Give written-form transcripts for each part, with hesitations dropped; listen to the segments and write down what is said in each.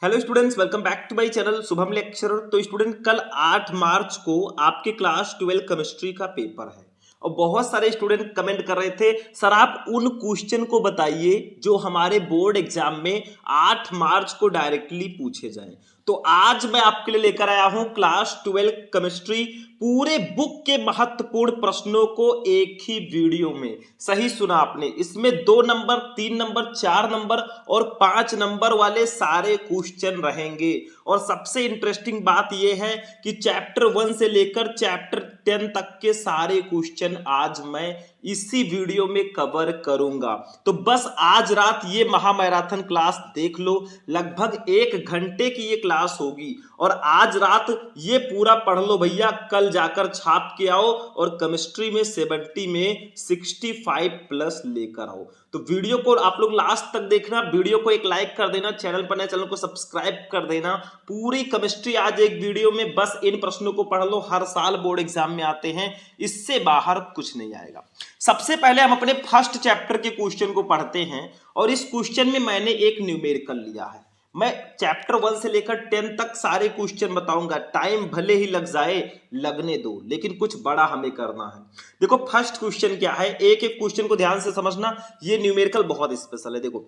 Hello students, welcome back to my channel Shubham lecturer. तो student, कल 8 मार्च को आपके क्लास 12 केमिस्ट्री का पेपर है और बहुत सारे स्टूडेंट कमेंट कर रहे थे सर आप उन क्वेश्चन को बताइए जो हमारे बोर्ड एग्जाम में 8 मार्च को डायरेक्टली पूछे जाएं। तो आज मैं आपके लिए लेकर आया हूं क्लास 12 केमिस्ट्री पूरे बुक के महत्वपूर्ण प्रश्नों को एक ही वीडियो में। सही सुना आपने, इसमें 2 नंबर, 3 नंबर, 4 नंबर और 5 नंबर वाले सारे क्वेश्चन रहेंगे। और सबसे इंटरेस्टिंग बात यह है कि चैप्टर 1 से लेकर चैप्टर 10 तक के सारे क्वेश्चन आज मैं इसी वीडियो में कवर करूंगा। तो बस आज रात ये महामैराथन क्लास देख लो, लगभग 1 घंटे की ये क्लास होगी और आज रात ये पूरा पढ़ लो भैया, कल जाकर छाप के आओ और केमिस्ट्री में 70 में 65 प्लस लेकर आओ। तो वीडियो को आप लोग लास्ट तक देखना, वीडियो को एक लाइक कर देना, चैनल पर नए चैनल को सब्सक्राइब कर देना। पूरी केमिस्ट्री आज एक वीडियो में, बस इन प्रश्नों को पढ़ लो, हर साल बोर्ड एग्जाम में आते हैं, इससे बाहर कुछ नहीं आएगा। सबसे पहले हम अपने फर्स्ट चैप्टर के क्वेश्चन को पढ़ते हैं और इस क्वेश्चन में मैंने एक न्यूमेरिकल लिया है। मैं चैप्टर 1 से लेकर 10 तक सारे क्वेश्चन बताऊंगा, टाइम भले ही लग जाए लगने दो, लेकिन कुछ बड़ा हमें करना है। देखो फर्स्ट क्वेश्चन क्या है, एक एक क्वेश्चन को ध्यान से समझना, ये न्यूमेरिकल बहुत स्पेशल है। देखो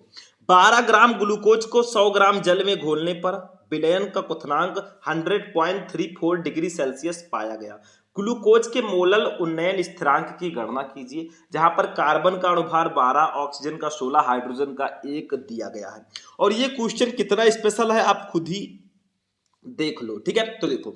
12 ग्राम ग्लूकोज को 100 ग्राम जल में घोलने पर विलयन का क्वथनांक 100.34 डिग्री सेल्सियस पाया गया। ग्लूकोज के मोलल उन्नयन स्थिरांक की गणना कीजिए, जहां पर कार्बन का अनुभार 12, ऑक्सीजन का 16, हाइड्रोजन का 1 दिया गया है। और ये क्वेश्चन कितना स्पेशल है आप खुद ही देख लो, ठीक है। तो देखो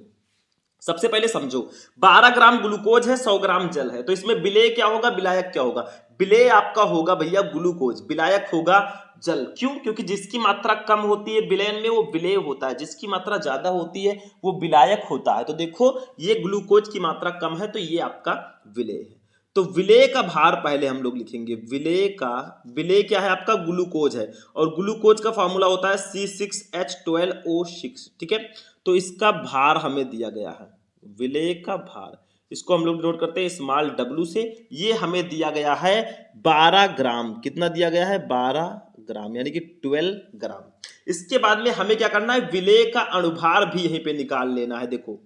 सबसे पहले समझो, 12 ग्राम ग्लूकोज है, 100 ग्राम जल है, तो इसमें विलेय क्या होगा, विलायक क्या होगा। विलेय आपका होगा भैया ग्लूकोज, विलायक होगा जल। क्यों? क्योंकि जिसकी मात्रा कम होती है विलयन में वो विलेय होता है, जिसकी मात्रा ज्यादा होती है वो विलायक होता है। तो देखो ये ग्लूकोज की मात्रा कम है तो ये आपका विलेय है। तो विलेय का भार पहले हम लोग लिखेंगे, विलेय क्या है आपका, ग्लूकोज है और ग्लूकोज का फॉर्मूला होता है C6H12O6, ठीक है। तो इसका भार हमें दिया गया है, विलेय का भार, इसको हम लोग नोट करते हैं स्मॉल w से। ये हमें दिया गया है 12 ग्राम, कितना दिया गया है, 12 ग्राम यानी कि 12 ग्राम। इसके बाद में हमें क्या करना है, विलेय का अणुभार भी यहीं पे निकाल लेना है। देखो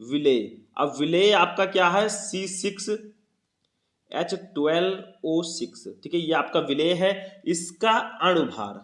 विलेय, अब विलेय आपका क्या है, C6H12O6, ठीक है, ये आपका विलेय है। इसका अणुभार,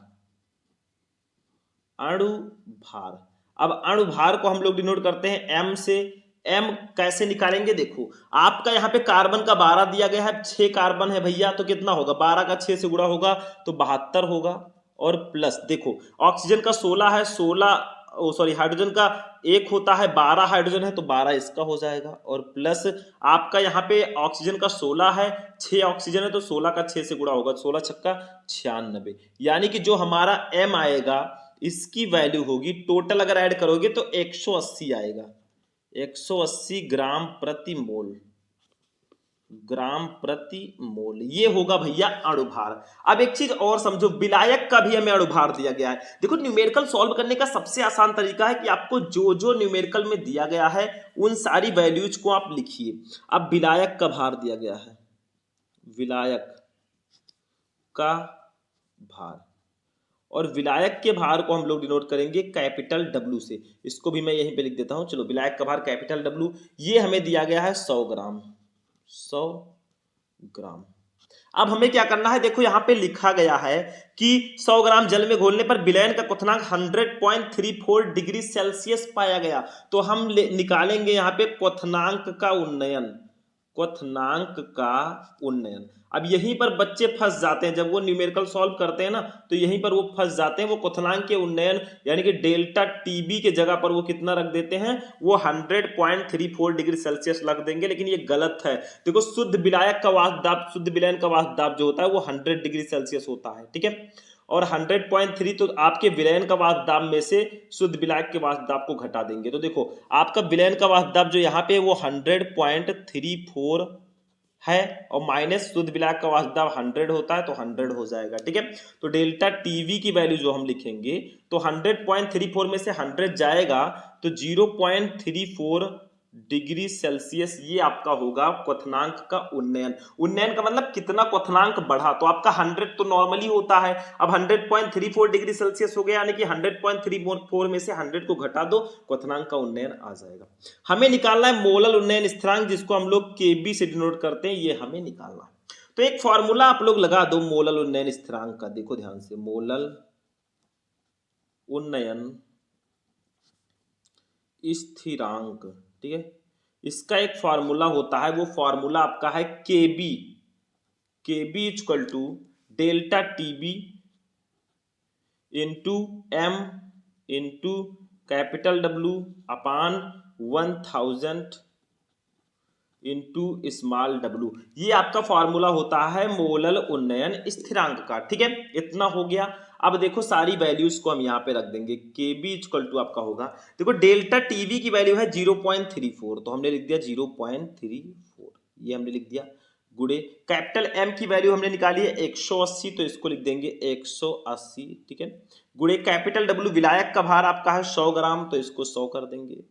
अब अणुभार को हम लोग डिनोट करते हैं m से। m कैसे निकालेंगे, देखो आपका यहाँ पे कार्बन का 12 दिया गया है, 6 कार्बन है भैया, तो कितना होगा, 12 का 6 से गुणा होगा तो 72 होगा। और प्लस देखो ऑक्सीजन का 16 है, 16 सॉरी हाइड्रोजन का 1 होता है, 12 हाइड्रोजन है तो 12 इसका हो जाएगा। और प्लस आपका यहाँ पे ऑक्सीजन का 16 है, 6 ऑक्सीजन है तो 16 का 6 से गुणा होगा, 16 छक्का 96, यानी कि जो हमारा m आएगा इसकी वैल्यू होगी, टोटल अगर ऐड करोगे तो 180 आएगा, 180 ग्राम प्रति मोल, ये होगा भैया अणुभार। अब एक चीज और समझो, विलायक का भी हमें अणुभार दिया गया है। देखो न्यूमेरिकल सॉल्व करने का सबसे आसान तरीका है कि आपको जो जो न्यूमेरिकल में दिया गया है उन सारी वैल्यूज को आप लिखिए। अब विलायक का भार दिया गया है, विलायक का भार, और विलायक के भार को हम लोग डिनोट करेंगे कैपिटल W से। इसको भी मैं यहीं पे लिख देता हूं, चलो विलायक का भार कैपिटल W, ये हमें दिया गया है 100 ग्राम, 100 ग्राम। अब हमें क्या करना है, देखो यहां पे लिखा गया है कि 100 ग्राम जल में घोलने पर विलयन का क्वथनांक 100.34 डिग्री सेल्सियस पाया गया। तो हम निकालेंगे यहाँ पे क्वथनांक का उन्नयन, क्वथनांक का उन्नयन। अब यहीं पर बच्चे फंस जाते हैं, जब वो न्यूमेरिकल सॉल्व करते हैं ना तो यहीं पर वो फंस जाते हैं। वो क्वथनांक के उन्नयन यानी कि डेल्टा टीबी के जगह पर वो कितना रख देते हैं, वो 100.34 डिग्री सेल्सियस रख देंगे, लेकिन ये गलत है। देखो शुद्ध विलायक का वाष्प दाब, शुद्ध विलयन का वाष्प दाब जो होता है वो 100 डिग्री सेल्सियस होता है, ठीक है। और 100.3 तो आपके विलयन का वाष्प दाब में से शुद्ध विलायक के वाष्प दाब को घटा देंगे। तो देखो आपका विलयन का वाष्प दाब जो यहाँ पे वो 100.34 है और माइनस शुद्ध विलायक का वाष्प दाब 100 होता है तो 100 हो जाएगा, ठीक है। तो डेल्टा टीवी की वैल्यू जो हम लिखेंगे तो 100.34 में से 100 जाएगा तो 0.34 डिग्री सेल्सियस ये आपका होगा क्वथनांक का उन्नयन। उन्नयन का मतलब कितना क्वथनांक बढ़ा, तो आपका 100 तो नॉर्मली होता है, अब 100.34 डिग्री सेल्सियस हो गया, यानी कि 100.34 में से 100 को घटा दो, क्वथनांक का उन्नयन आ जाएगा। हमें निकालना है मोलल उन्नयन स्थिरांक, जिसको हम लोग केबी से डिनोट करते हैं, ये हमें निकालना है। तो एक फॉर्मूला आप लोग लगा दो मोलल उन्नयन स्थिरांक का, देखो ध्यान से, मोलल उन्नयन स्थिरांक, ठीक है, इसका एक फॉर्मूला होता है, वो फॉर्मूला आपका है KB, KB equal to delta TB into M into capital W upon 1000 into small W. ये आपका फॉर्मूला होता है मोलल उन्नयन स्थिरांक का, ठीक है, इतना हो गया। अब देखो सारी वैल्यूज को हम यहाँ पे रख देंगे, के बी इक्वल टू आपका होगा, देखो डेल्टा टीवी की वैल्यू है 0.34, तो हमने लिख दिया 0.34, ये हमने लिख दिया, गुड़े कैपिटल एम की वैल्यू हमने निकाली है 180, तो इसको लिख देंगे 180, ठीक है, गुड़े कैपिटल डब्ल्यू विलायक का भार आपका है 100 ग्राम, तो इसको 100 कर देंगे,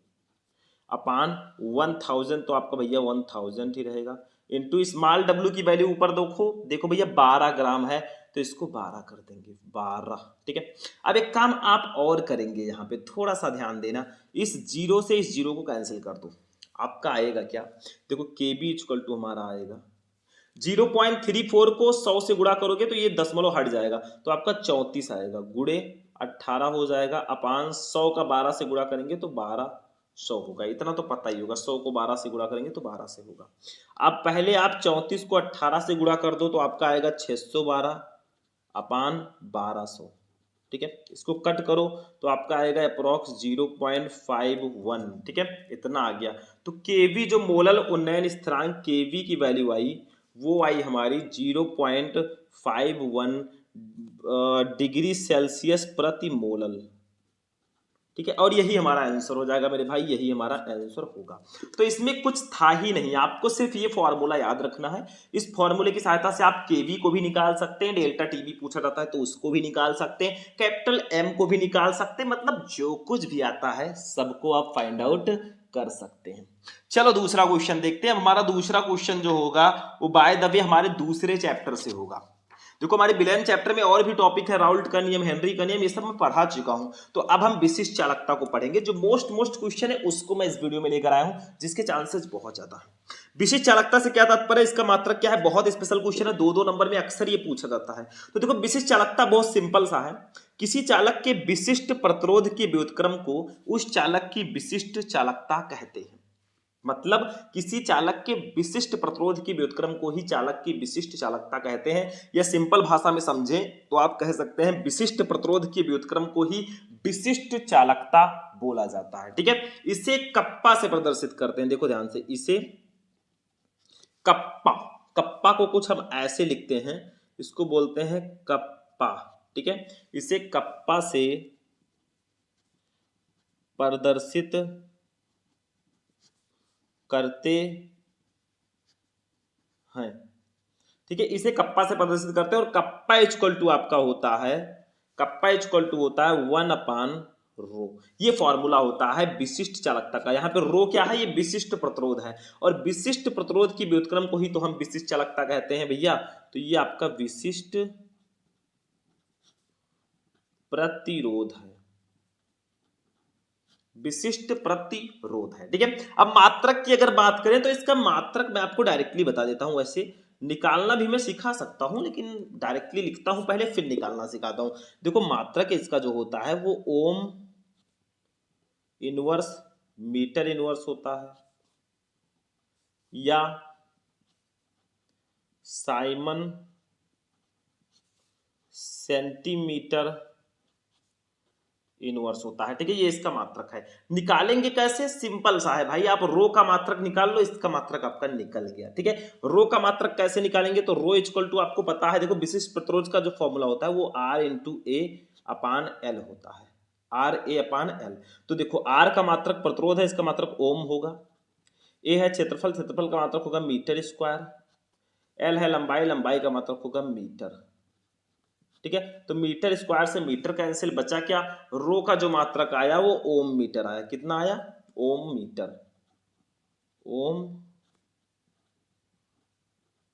अपान 1000, तो आपका भैया 1000 ही रहेगा, इंटू स्मॉल डब्ल्यू की वैल्यू ऊपर देखो, देखो भैया 12 ग्राम है, तो इसको 12 कर देंगे, 12, ठीक है। अब एक काम आप और करेंगे, यहाँ पे थोड़ा सा ध्यान देना, इस जीरो से इस जीरो को कैंसिल कर दो, आपका आएगा क्या, देखो के बी इक्वल टू हमारा आएगा 0.34 को 100 से गुणा करोगे तो ये दशमलव हट जाएगा, तो आपका 34 आएगा, गुड़े 18 हो जाएगा, अपान 100 का 12 से गुणा करेंगे तो 1200 होगा, इतना तो पता ही होगा, 100 को 12 से गुणा करेंगे तो 12 से होगा। अब पहले आप 34 को 18 से गुणा कर दो, तो आपका आएगा 612 अपान 1200, ठीक है, इसको कट करो तो आपका आएगा अप्रोक्स 0.51, ठीक है, इतना आ गया। तो केवी जो मोलल उन्नयन स्थिरांक केवी की वैल्यू आई, वो आई हमारी 0.51 डिग्री सेल्सियस प्रति मोलल, ठीक है, और यही हमारा आंसर हो जाएगा मेरे भाई, यही हमारा आंसर होगा। तो इसमें कुछ था ही नहीं, आपको सिर्फ ये फॉर्मूला याद रखना है, इस फॉर्मूले की सहायता से आप केवी को भी निकाल सकते हैं, डेल्टा टीवी पूछा जाता है तो उसको भी निकाल सकते हैं, कैपिटल एम को भी निकाल सकते हैं, मतलब जो कुछ भी आता है सबको आप फाइंड आउट कर सकते हैं। चलो दूसरा क्वेश्चन देखते हैं। हमारा दूसरा क्वेश्चन जो होगा वो बाय द वे हमारे दूसरे चैप्टर से होगा। देखो हमारे बिलेन चैप्टर में और भी टॉपिक है, राउल्ट का नियम, हेनरी का नियम, ये सब मैं पढ़ा चुका हूं। तो अब हम विशिष्ट चालकता को पढ़ेंगे, जो मोस्ट क्वेश्चन है उसको मैं इस वीडियो में लेकर आया हूं, जिसके चांसेस बहुत ज्यादा है। विशिष्ट चालकता से क्या तात्पर्य है, इसका मात्रक क्या है, बहुत स्पेशल क्वेश्चन है, 2-2 नंबर में अक्सर ये पूछा जाता है। तो देखो विशिष्ट चालकता बहुत सिंपल सा है, किसी चालक के विशिष्ट प्रतिरोध के व्युत्क्रम को उस चालक की विशिष्ट चालकता कहते हैं। मतलब किसी चालक के विशिष्ट प्रतिरोध की व्युत्क्रम को ही चालक की विशिष्ट चालकता कहते हैं, या सिंपल भाषा में समझें तो आप कह सकते हैं विशिष्ट प्रतिरोध की व्युत्क्रम को ही विशिष्ट चालकता बोला जाता है, ठीक है। इसे कप्पा से प्रदर्शित करते हैं, देखो ध्यान से, इसे कप्पा, कप्पा को कुछ हम ऐसे लिखते हैं, इसको बोलते हैं कप्पा, ठीक है, इसे कप्पा से प्रदर्शित करते हैं, ठीक है, इसे कप्पा से प्रदर्शित करते हैं, और कप्पा इक्वल टू आपका होता है, कप्पा इक्वल टू होता है 1/रो, ये फॉर्मूला होता है विशिष्ट चालकता का। यहाँ पे रो क्या है, ये विशिष्ट प्रतिरोध है, और विशिष्ट प्रतिरोध की व्युत्क्रम को ही तो हम विशिष्ट चालकता कहते हैं भैया। तो ये आपका विशिष्ट प्रतिरोध है, विशिष्ट प्रतिरोध है, ठीक है। अब मात्रक की अगर बात करें तो इसका मात्रक मैं आपको डायरेक्टली बता देता हूं, वैसे निकालना भी मैं सिखा सकता हूं, लेकिन डायरेक्टली लिखता हूं पहले, फिर निकालना सिखाता हूं। देखो मात्रक इसका जो होता है वो ओम इनवर्स मीटर इनवर्स होता है, या साइमन सेंटीमीटर इनवर्स होता है, ठीक है, ये इसका मात्रक है। निकालेंगे कैसे, सिंपल सा है भाई, आप रो का मात्रक निकाल लो, इसका मात्रक आपका निकल गया, ठीक है। रो का मात्रक कैसे निकालेंगे, तो रो इक्वल टू आपको पता है, देखो विशिष्ट प्रतिरोध का जो फॉर्मूला होता है वो R इंटू ए अपान एल होता है, R A अपान एल। तो देखो R का मात्रक प्रतिरोध है, इसका मात्रक ओम होगा, ए है क्षेत्रफल, क्षेत्रफल का मात्रक होगा मीटर स्क्वायर, एल है लंबाई, लंबाई का मात्रक होगा मीटर, ठीक है। तो मीटर स्क्वायर से मीटर कैंसिल, बचा क्या, रो का जो मात्रक आया वो ओम मीटर आया, कितना आया, ओम मीटर, ओम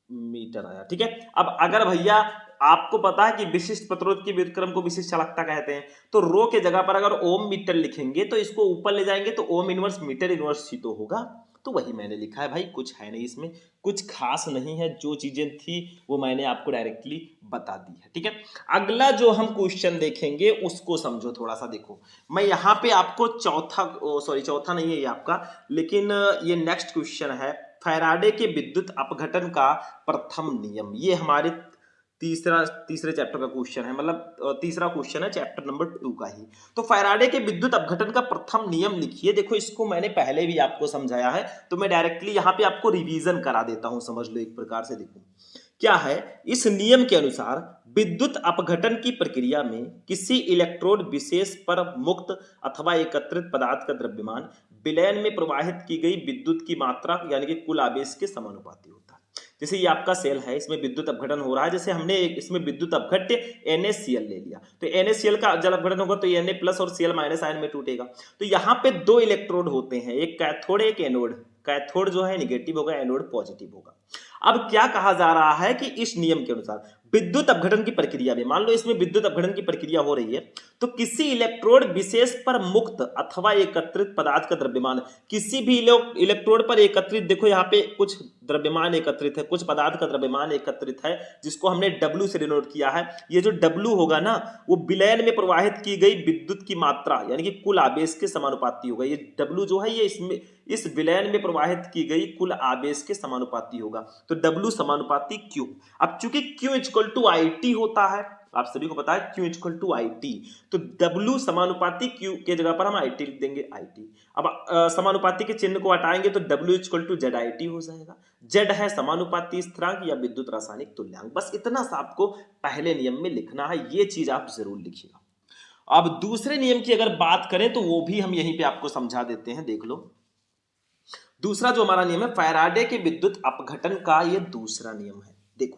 मीटर आया। ठीक है, अब अगर भैया आपको पता है कि विशिष्ट प्रतिरोध की व्युत्क्रम को विशिष्ट चालकता कहते हैं, तो रो के जगह पर अगर ओम मीटर लिखेंगे तो इसको ऊपर ले जाएंगे तो ओम इनवर्स मीटर इनवर्स ही तो होगा। तो वही मैंने लिखा है भाई, कुछ है नहीं इसमें, कुछ खास नहीं है, जो चीजें थी वो मैंने आपको डायरेक्टली बता दी है। ठीक है, अगला जो हम क्वेश्चन देखेंगे उसको समझो थोड़ा सा। देखो मैं यहाँ पे आपको चौथा, सॉरी चौथा नहीं है ये आपका, लेकिन ये नेक्स्ट क्वेश्चन है, फैराडे के विद्युत अपघटन का प्रथम नियम। ये हमारे तीसरे चैप्टर का क्वेश्चन है, मतलब तीसरा क्वेश्चन है चैप्टर नंबर 2 का ही। तो फैराडे के विद्युत अपघटन का प्रथम नियम लिखिए। देखो इसको मैंने पहले भी आपको समझाया है, तो मैं डायरेक्टली यहाँ पे आपको रिवीजन करा देता हूं, समझ लो एक प्रकार से। देखो क्या है, इस नियम के अनुसार विद्युत अपघटन की प्रक्रिया में किसी इलेक्ट्रोड विशेष पर मुक्त अथवा एकत्रित पदार्थ का द्रव्यमान विलयन में प्रवाहित की गई विद्युत की मात्रा यानी कि कुल आवेश के समानुपाती होता है। जैसे ये आपका सेल है, इसमें विद्युत अपघटन हो रहा है, जैसे हमने इसमें विद्युत अपघट्य NaCl ले लिया, तो NaCl का जल अपघटन होगा तो Na प्लस और Cl माइनस आयन में टूटेगा। तो यहाँ पे दो इलेक्ट्रोड होते हैं, एक कैथोड एक एनोड। कैथोड जो है निगेटिव होगा, एनोड पॉजिटिव होगा। अब क्या कहा जा रहा है कि इस नियम के अनुसार विद्युत अपघटन की प्रक्रिया में, मान लो इसमें विद्युत अपघटन की प्रक्रिया हो रही है, तो किसी इलेक्ट्रोड विशेष पर मुक्त अथवा एकत्रित पदार्थ का द्रव्यमान, किसी भी इलेक्ट्रोड पर एकत्रित, देखो यहाँ पे कुछ द्रव्यमान एकत्रित है, कुछ पदार्थ का द्रव्यमान एकत्रित है, जिसको हमने W से डिनोट किया है। ये जो W होगा ना, वो विलयन में प्रवाहित की गई विद्युत की मात्रा यानी कि कुल आवेश के समानुपाती होगा। ये W जो है ये इसमें इस विलयन में प्रवाहित की गई कुल आवेश के समानुपाती होगा, तो W समानुपाती Q। अब चूंकि Q इक्वल टू IT होता है, आप सभी को पता है Q इक्वल टू IT, तो W समानुपाती Q के जगह पर हम IT लिख देंगे, IT। अब समानुपाती के चिन्ह को हटाएंगे तो W इक्वल टू ZIT हो जाएगा। Z है समानुपाती स्थिरांक या विद्युत रासायनिक तुल्यांक। बस इतना सा आपको पहले नियम में लिखना है, ये चीज आप जरूर लिखिएगा। अब दूसरे नियम की अगर बात करें तो वो भी हम यहीं पे आपको समझा देते हैं, देख लो। दूसरा जो हमारा नियम है फैराडे के विद्युत अपघटन का, ये दूसरा नियम है। देखो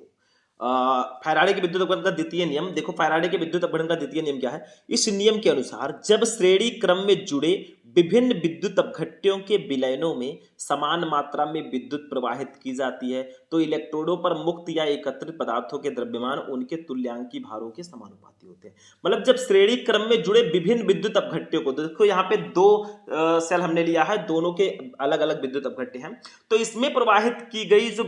फैराडे के विद्युत अपघटन का द्वितीय नियम, देखो फैराडे के विद्युत अपघटन का द्वितीय नियम क्या है। इस नियम के अनुसार जब श्रेणी क्रम में जुड़े विभिन्न विद्युत अपघट्यों के विलयनों में समान मात्रा में विद्युत प्रवाहित की जाती है, तो इलेक्ट्रोडों पर मुक्त या एकत्रित पदार्थों के द्रव्यमान उनके तुल्यांकी भारों के समानुपाती होते हैं। मतलब जब श्रेणी क्रम में जुड़े विभिन्न विद्युत अपघट्यों को, देखो यहाँ पे दो सेल हमने लिया है, दोनों के अलग अलग विद्युत अपघट्य हैं, तो इसमें प्रवाहित की गई जो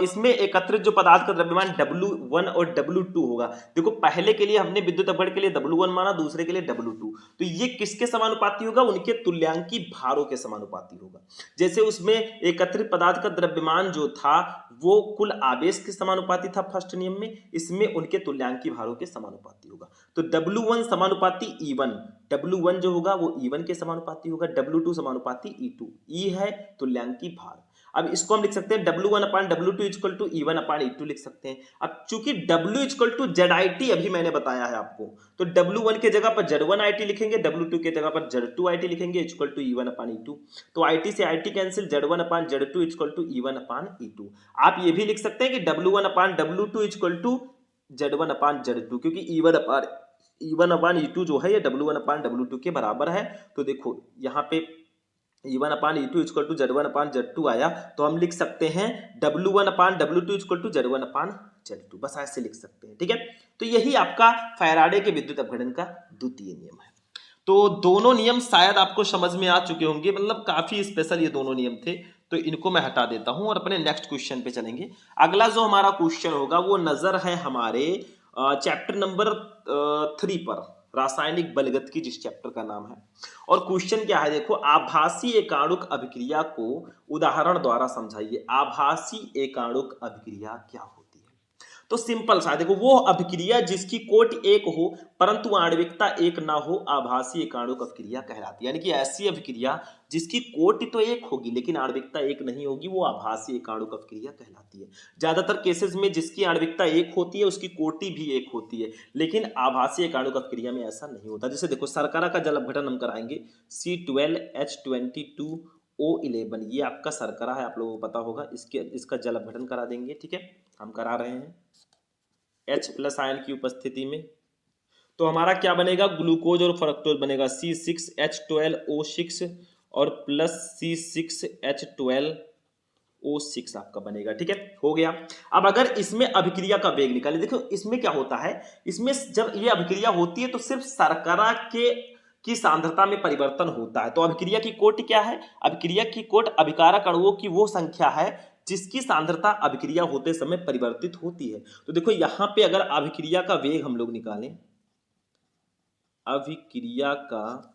इसमें एकत्रित जो पदार्थ का द्रव्यमान W1 और W2 होगा। देखो पहले के लिए हमने विद्युत अपघट्य के लिए W1 माना, दूसरे के लिए W2, तो ये किसके समानुपाती होगा, उनके तुल्यांकी भारों के समानुपाती होगा। जैसे उसमें एकत्रित पदार्थ का द्रव्यमान जो था वो कुल आवेश के समानुपाती था फर्स्ट नियम में, इसमें उनके तुल्यांकी भारों के समानुपाती होगा। तो W1 समानुपाती E1, W1 जो होगा वो E1 के समानुपाती होगा, W2 समानुपाती E2, E है तुल्यांकी भार। अब इसको हम लिख सकते हैं W1 upon W2 equal to E1 upon E2 लिख सकते हैं। अब चूंकि W इक्वल टू ZIT अभी मैंने बताया है आपको, तो W1 के जगह पर Z1IT लिखेंगे, W2 के जगह पर Z2IT लिखेंगे equal to E1 upon E2। तो IT से IT cancel, Z1 upon Z2 equal to E1 upon E2। आप ये भी लिख सकते हैं कि W1 upon W2 equal to Z1 upon Z2, क्योंकि E1 अपान E2 जो है ये W1 अपान W2 के बराबर है। तो देखो यहाँ पे E1 upon E2 equal to Z1 upon Z2 आया, तो हम लिख सकते हैं W1 upon W2 equal to Z1 upon Z2, बस ऐसे लिख सकते हैं। ठीक है, तो यही आपका फैराडे के विद्युत अपघटन का द्वितीय नियम है। तो दोनों नियम शायद आपको समझ में आ चुके होंगे, मतलब काफी स्पेशल ये दोनों नियम थे, तो इनको मैं हटा देता हूं और अपने नेक्स्ट क्वेश्चन पे चलेंगे। अगला जो हमारा क्वेश्चन होगा वो नजर है हमारे चैप्टर नंबर 3 पर, रासायनिक बलगत की, जिस चैप्टर का नाम है। और क्वेश्चन क्या है, देखो आभासी एकाणुक अभिक्रिया को उदाहरण द्वारा समझाइए। आभासी एकाणुक अभिक्रिया क्या होती है? तो सिंपल सा, देखो वो अभिक्रिया जिसकी कोट एक हो परंतु आणविकता एक ना हो, आभासी एकाणुक अभिक्रिया कहलाती है। यानी कि ऐसी अभिक्रिया जिसकी कोटि तो एक होगी लेकिन आणविकता एक नहीं होगी, वो आभासी एकाणुक अभिक्रिया कहलाती है। ज्यादातर केसेस में जिसकी आणविकता एक होती है उसकी कोटि भी एक होती है, लेकिन आभासी एकाणुक अभिक्रिया में ऐसा नहीं होता। जैसे देखो शर्करा का जल अपघटन हम कराएंगे, C12H22O11, ये आपका शर्करा है, आप लोगों को पता होगा, इसका जल अपघटन करा देंगे। ठीक है, हम करा रहे हैं H प्लस आयन की उपस्थिति में, तो हमारा क्या बनेगा, ग्लूकोज और फ्रक्टोज बनेगा C6H12O6, और प्लस C6H12O6 आपका बनेगा। ठीक है, हो गया। अब अगर इसमें अभिक्रिया का वेग निकाले, देखो इसमें क्या होता है, इसमें जब ये अभिक्रिया होती है तो सिर्फ शर्करा के की सांद्रता में परिवर्तन होता है। तो अभिक्रिया की कोटि क्या है, अभिक्रिया की कोटि अभिकारक अणुओं की वो संख्या है जिसकी सांद्रता अभिक्रिया होते समय परिवर्तित होती है। तो देखो यहां पे अगर अभिक्रिया का वेग हम लोग निकालें, अभिक्रिया का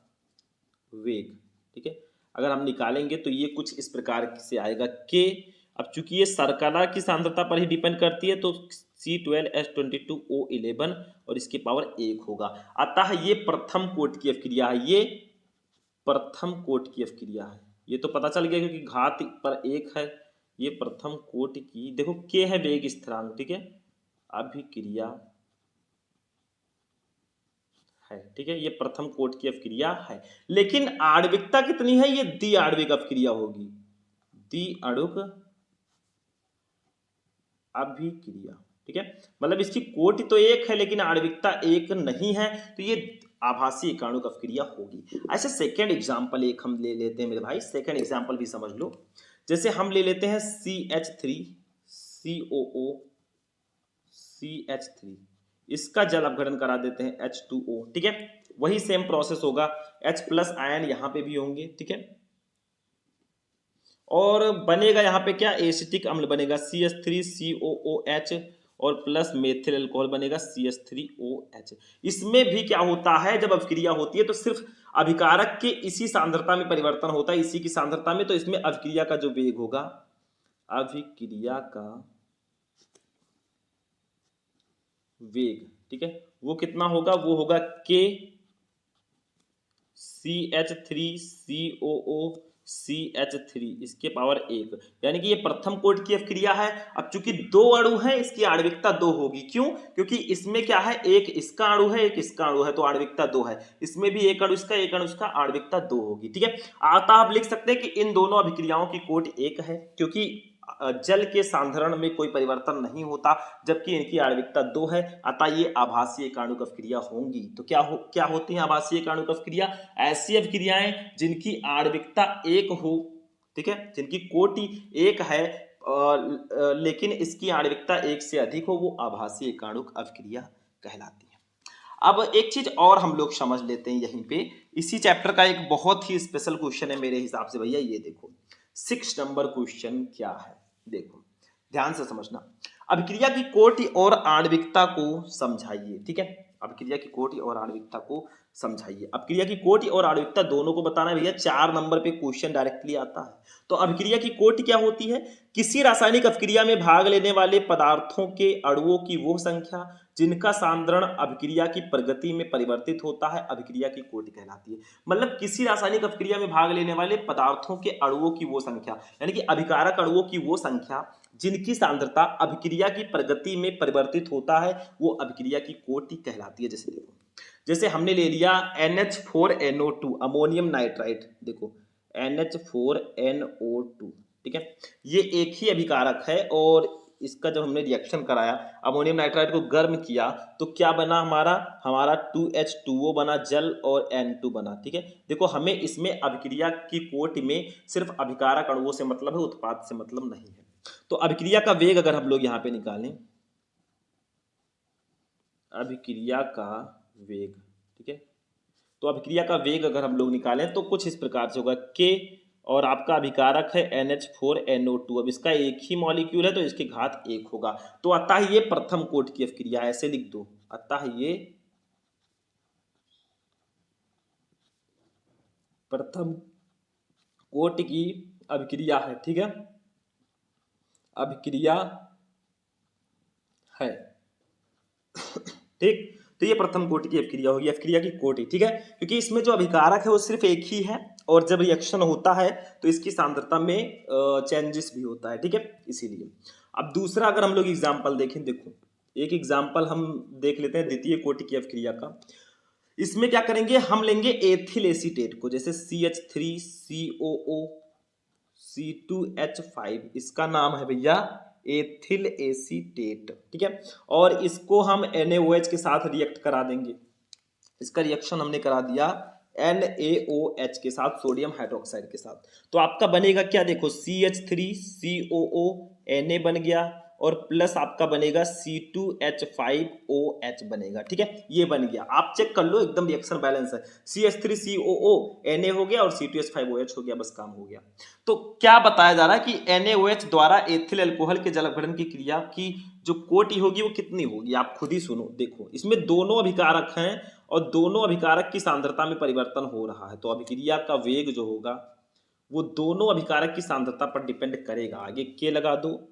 वेग, ठीक है, अगर हम निकालेंगे तो ये कुछ इस प्रकार से आएगा के। अब चूंकि ये शर्करा की सांद्रता पर ही डिपेंड करती है तो C12H22O11 और इसकी पावर 1 होगा। अतः ये प्रथम कोटि की अभिक्रिया है, ये प्रथम कोटि की अभिक्रिया है। ये तो पता चल गया क्योंकि घात पर 1 है। ये प्रथम कोटि की, देखो के है वेग स्थिरांक, ठीक है, अभिक्रिया है। ठीक है, ये प्रथम कोटि की अभिक्रिया है। लेकिन आणविकता कितनी है, ये द्वि आणविक अभिक्रिया होगी, द्वि आणुक अभिक्रिया। ठीक है, मतलब इसकी कोटि तो 1 है लेकिन आणविकता 1 नहीं है, तो ये आभासी एकाणुक अभिक्रिया होगी। ऐसे सेकेंड एग्जाम्पल एक हम ले लेते हैं मेरे भाई, सेकेंड एग्जाम्पल भी समझ लो। जैसे हम ले लेते हैं CH3COO, इसका जल अपघटन करा देते हैं H2O। ठीक है, वही सेम प्रोसेस होगा, H प्लस आयन यहां पे भी होंगे। ठीक है, और बनेगा यहाँ पे क्या, एसिटिक अम्ल बनेगा CH3COOH और प्लस मेथिल अल्कोहल बनेगा CH3OH। इसमें भी क्या होता है, जब अभिक्रिया होती है तो सिर्फ अभिकारक के इसी सांद्रता में परिवर्तन होता है, इसी की सांद्रता में। तो इसमें अभिक्रिया का जो वेग होगा, अभिक्रिया का वेग, ठीक है, वो कितना होगा, वो होगा K CH3COO CH3 इसके पावर 1, यानी कि ये प्रथम कोटि की अभिक्रिया है। अब चूंकि दो अणु है, इसकी आणविकता 2 होगी। क्यों, क्योंकि इसमें क्या है, एक इसका अणु है, एक इसका अणु है, तो आणविकता 2 है। इसमें भी एक अणु इसका, एक अणु इसका, आणविकता 2 होगी। ठीक है, आता आप लिख सकते हैं कि इन दोनों अभिक्रियाओं की कोटि 1 है, क्योंकि जल के सांद्रण में कोई परिवर्तन नहीं होता, जबकि इनकी आणविकता 2 है। अतः ये आभासीय एकाणुक अभिक्रिया होंगी। तो क्या होती है आभासीय एकाणुक अभिक्रिया, ऐसी अभिक्रियाएं जिनकी आणविकता 1 हो, ठीक है, जिनकी कोटि 1 है लेकिन इसकी आणविकता 1 से अधिक हो, वो आभासीय एकाणुक अभिक्रिया कहलाती है। अब एक चीज और हम लोग समझ लेते हैं यहीं पे, इसी चैप्टर का एक बहुत ही स्पेशल क्वेश्चन है मेरे हिसाब से भैया, ये देखो 6 नंबर क्वेश्चन क्या है, देखो ध्यान से समझना। अभिक्रिया की कोटि और आणविकता को समझाइए। ठीक है, अभिक्रिया की कोटि और आणविकता को समझाइए। अभिक्रिया की कोटि और आणविकता दोनों को बताना है भैया, 4 नंबर पे क्वेश्चन डायरेक्टली आता है। तो अभिक्रिया की कोटि क्या होती है, किसी रासायनिक अभिक्रिया में भाग लेने वाले पदार्थों के अणुओं की वो संख्या जिनका सांद्रण अभिक्रिया की प्रगति में परिवर्तित होता है, अभिक्रिया की कोटि कहलाती है। मतलब किसी रासायनिक अभिक्रिया में भाग लेने वाले पदार्थों के अणुओं की वो संख्या, यानी कि अभिकारक अणुओं की वो संख्या जिनकी सांद्रता अभिक्रिया की प्रगति में परिवर्तित होता है, वो अभिक्रिया की कोटि कहलाती है। जैसे देखो, जैसे हमने ले लिया NH4NO2 अमोनियम नाइट्राइट, देखो NH4NO2, ठीक है, ये एक ही अभिकारक है और इसका जब हमने रिएक्शन कराया, अमोनियम नाइट्राइट को गर्म किया, तो क्या बना हमारा 2H2O बना जल और N2 बना। ठीक है, देखो हमें इसमें अभिक्रिया की कोटि में सिर्फ अभिकारक अणुओं से मतलब है, उत्पाद से मतलब नहीं है। तो अभिक्रिया का वेग अगर हम लोग यहाँ पे निकालें, अभिक्रिया का वेग, ठीक है, तो अभिक्रिया का वेग अगर हम लोग निकालें तो कुछ इस प्रकार से होगा, K और आपका अभिकारक है NH4NO2। अब इसका एक ही मॉलिक्यूल है तो इसकी घात 1 होगा। तो अतः ये प्रथम कोटि की अभिक्रिया, ऐसे लिख दो, अतः ये प्रथम कोटि की अभिक्रिया है। ठीक है, अभिक्रिया है। ठीक, तो ये प्रथम कोटि की अभिक्रिया होगी, अभिक्रिया की कोटि। ठीक है, क्योंकि इसमें जो अभिकारक है वो सिर्फ एक ही है और जब रिएक्शन होता है तो इसकी सांद्रता में चेंजेस भी होता है। ठीक है, इसीलिए। अब दूसरा अगर हम लोग एग्जाम्पल देखें, देखो एक एग्जाम्पल हम देख लेते हैं द्वितीय कोटि की अभिक्रिया का। इसमें क्या करेंगे, हम लेंगे एथिल एसीटेट को, जैसे CH3COO C2H5, इसका नाम है भैया एथिल एसीटेट। ठीक है, और इसको हम NaOH के साथ रिएक्ट करा देंगे। इसका रिएक्शन हमने करा दिया NaOH के साथ, सोडियम हाइड्रोक्साइड के साथ। तो आपका बनेगा क्या, देखो CH3COO Na बन गया और प्लस आपका बनेगा C2H5OH बनेगा। ठीक है, ये बन गया, आप चेक कर लो, एकदम रिएक्शन बैलेंस है। CH3COO Na हो गया और C2H5OH हो गया, बस काम हो गया। तो क्या बताया जा रहा है कि NaOH द्वारा एथिल अल्कोहल के जलभरण की क्रिया की जो कोटि होगी वो कितनी होगी, आप खुद ही सुनो। देखो इसमें दोनों अभिकारक हैं और दोनों अभिकारक की सांद्रता में परिवर्तन हो रहा है, तो अभिक्रिया का वेग जो होगा वो दोनों अभिकारक की सांद्रता पर डिपेंड करेगा। आगे के लगा दो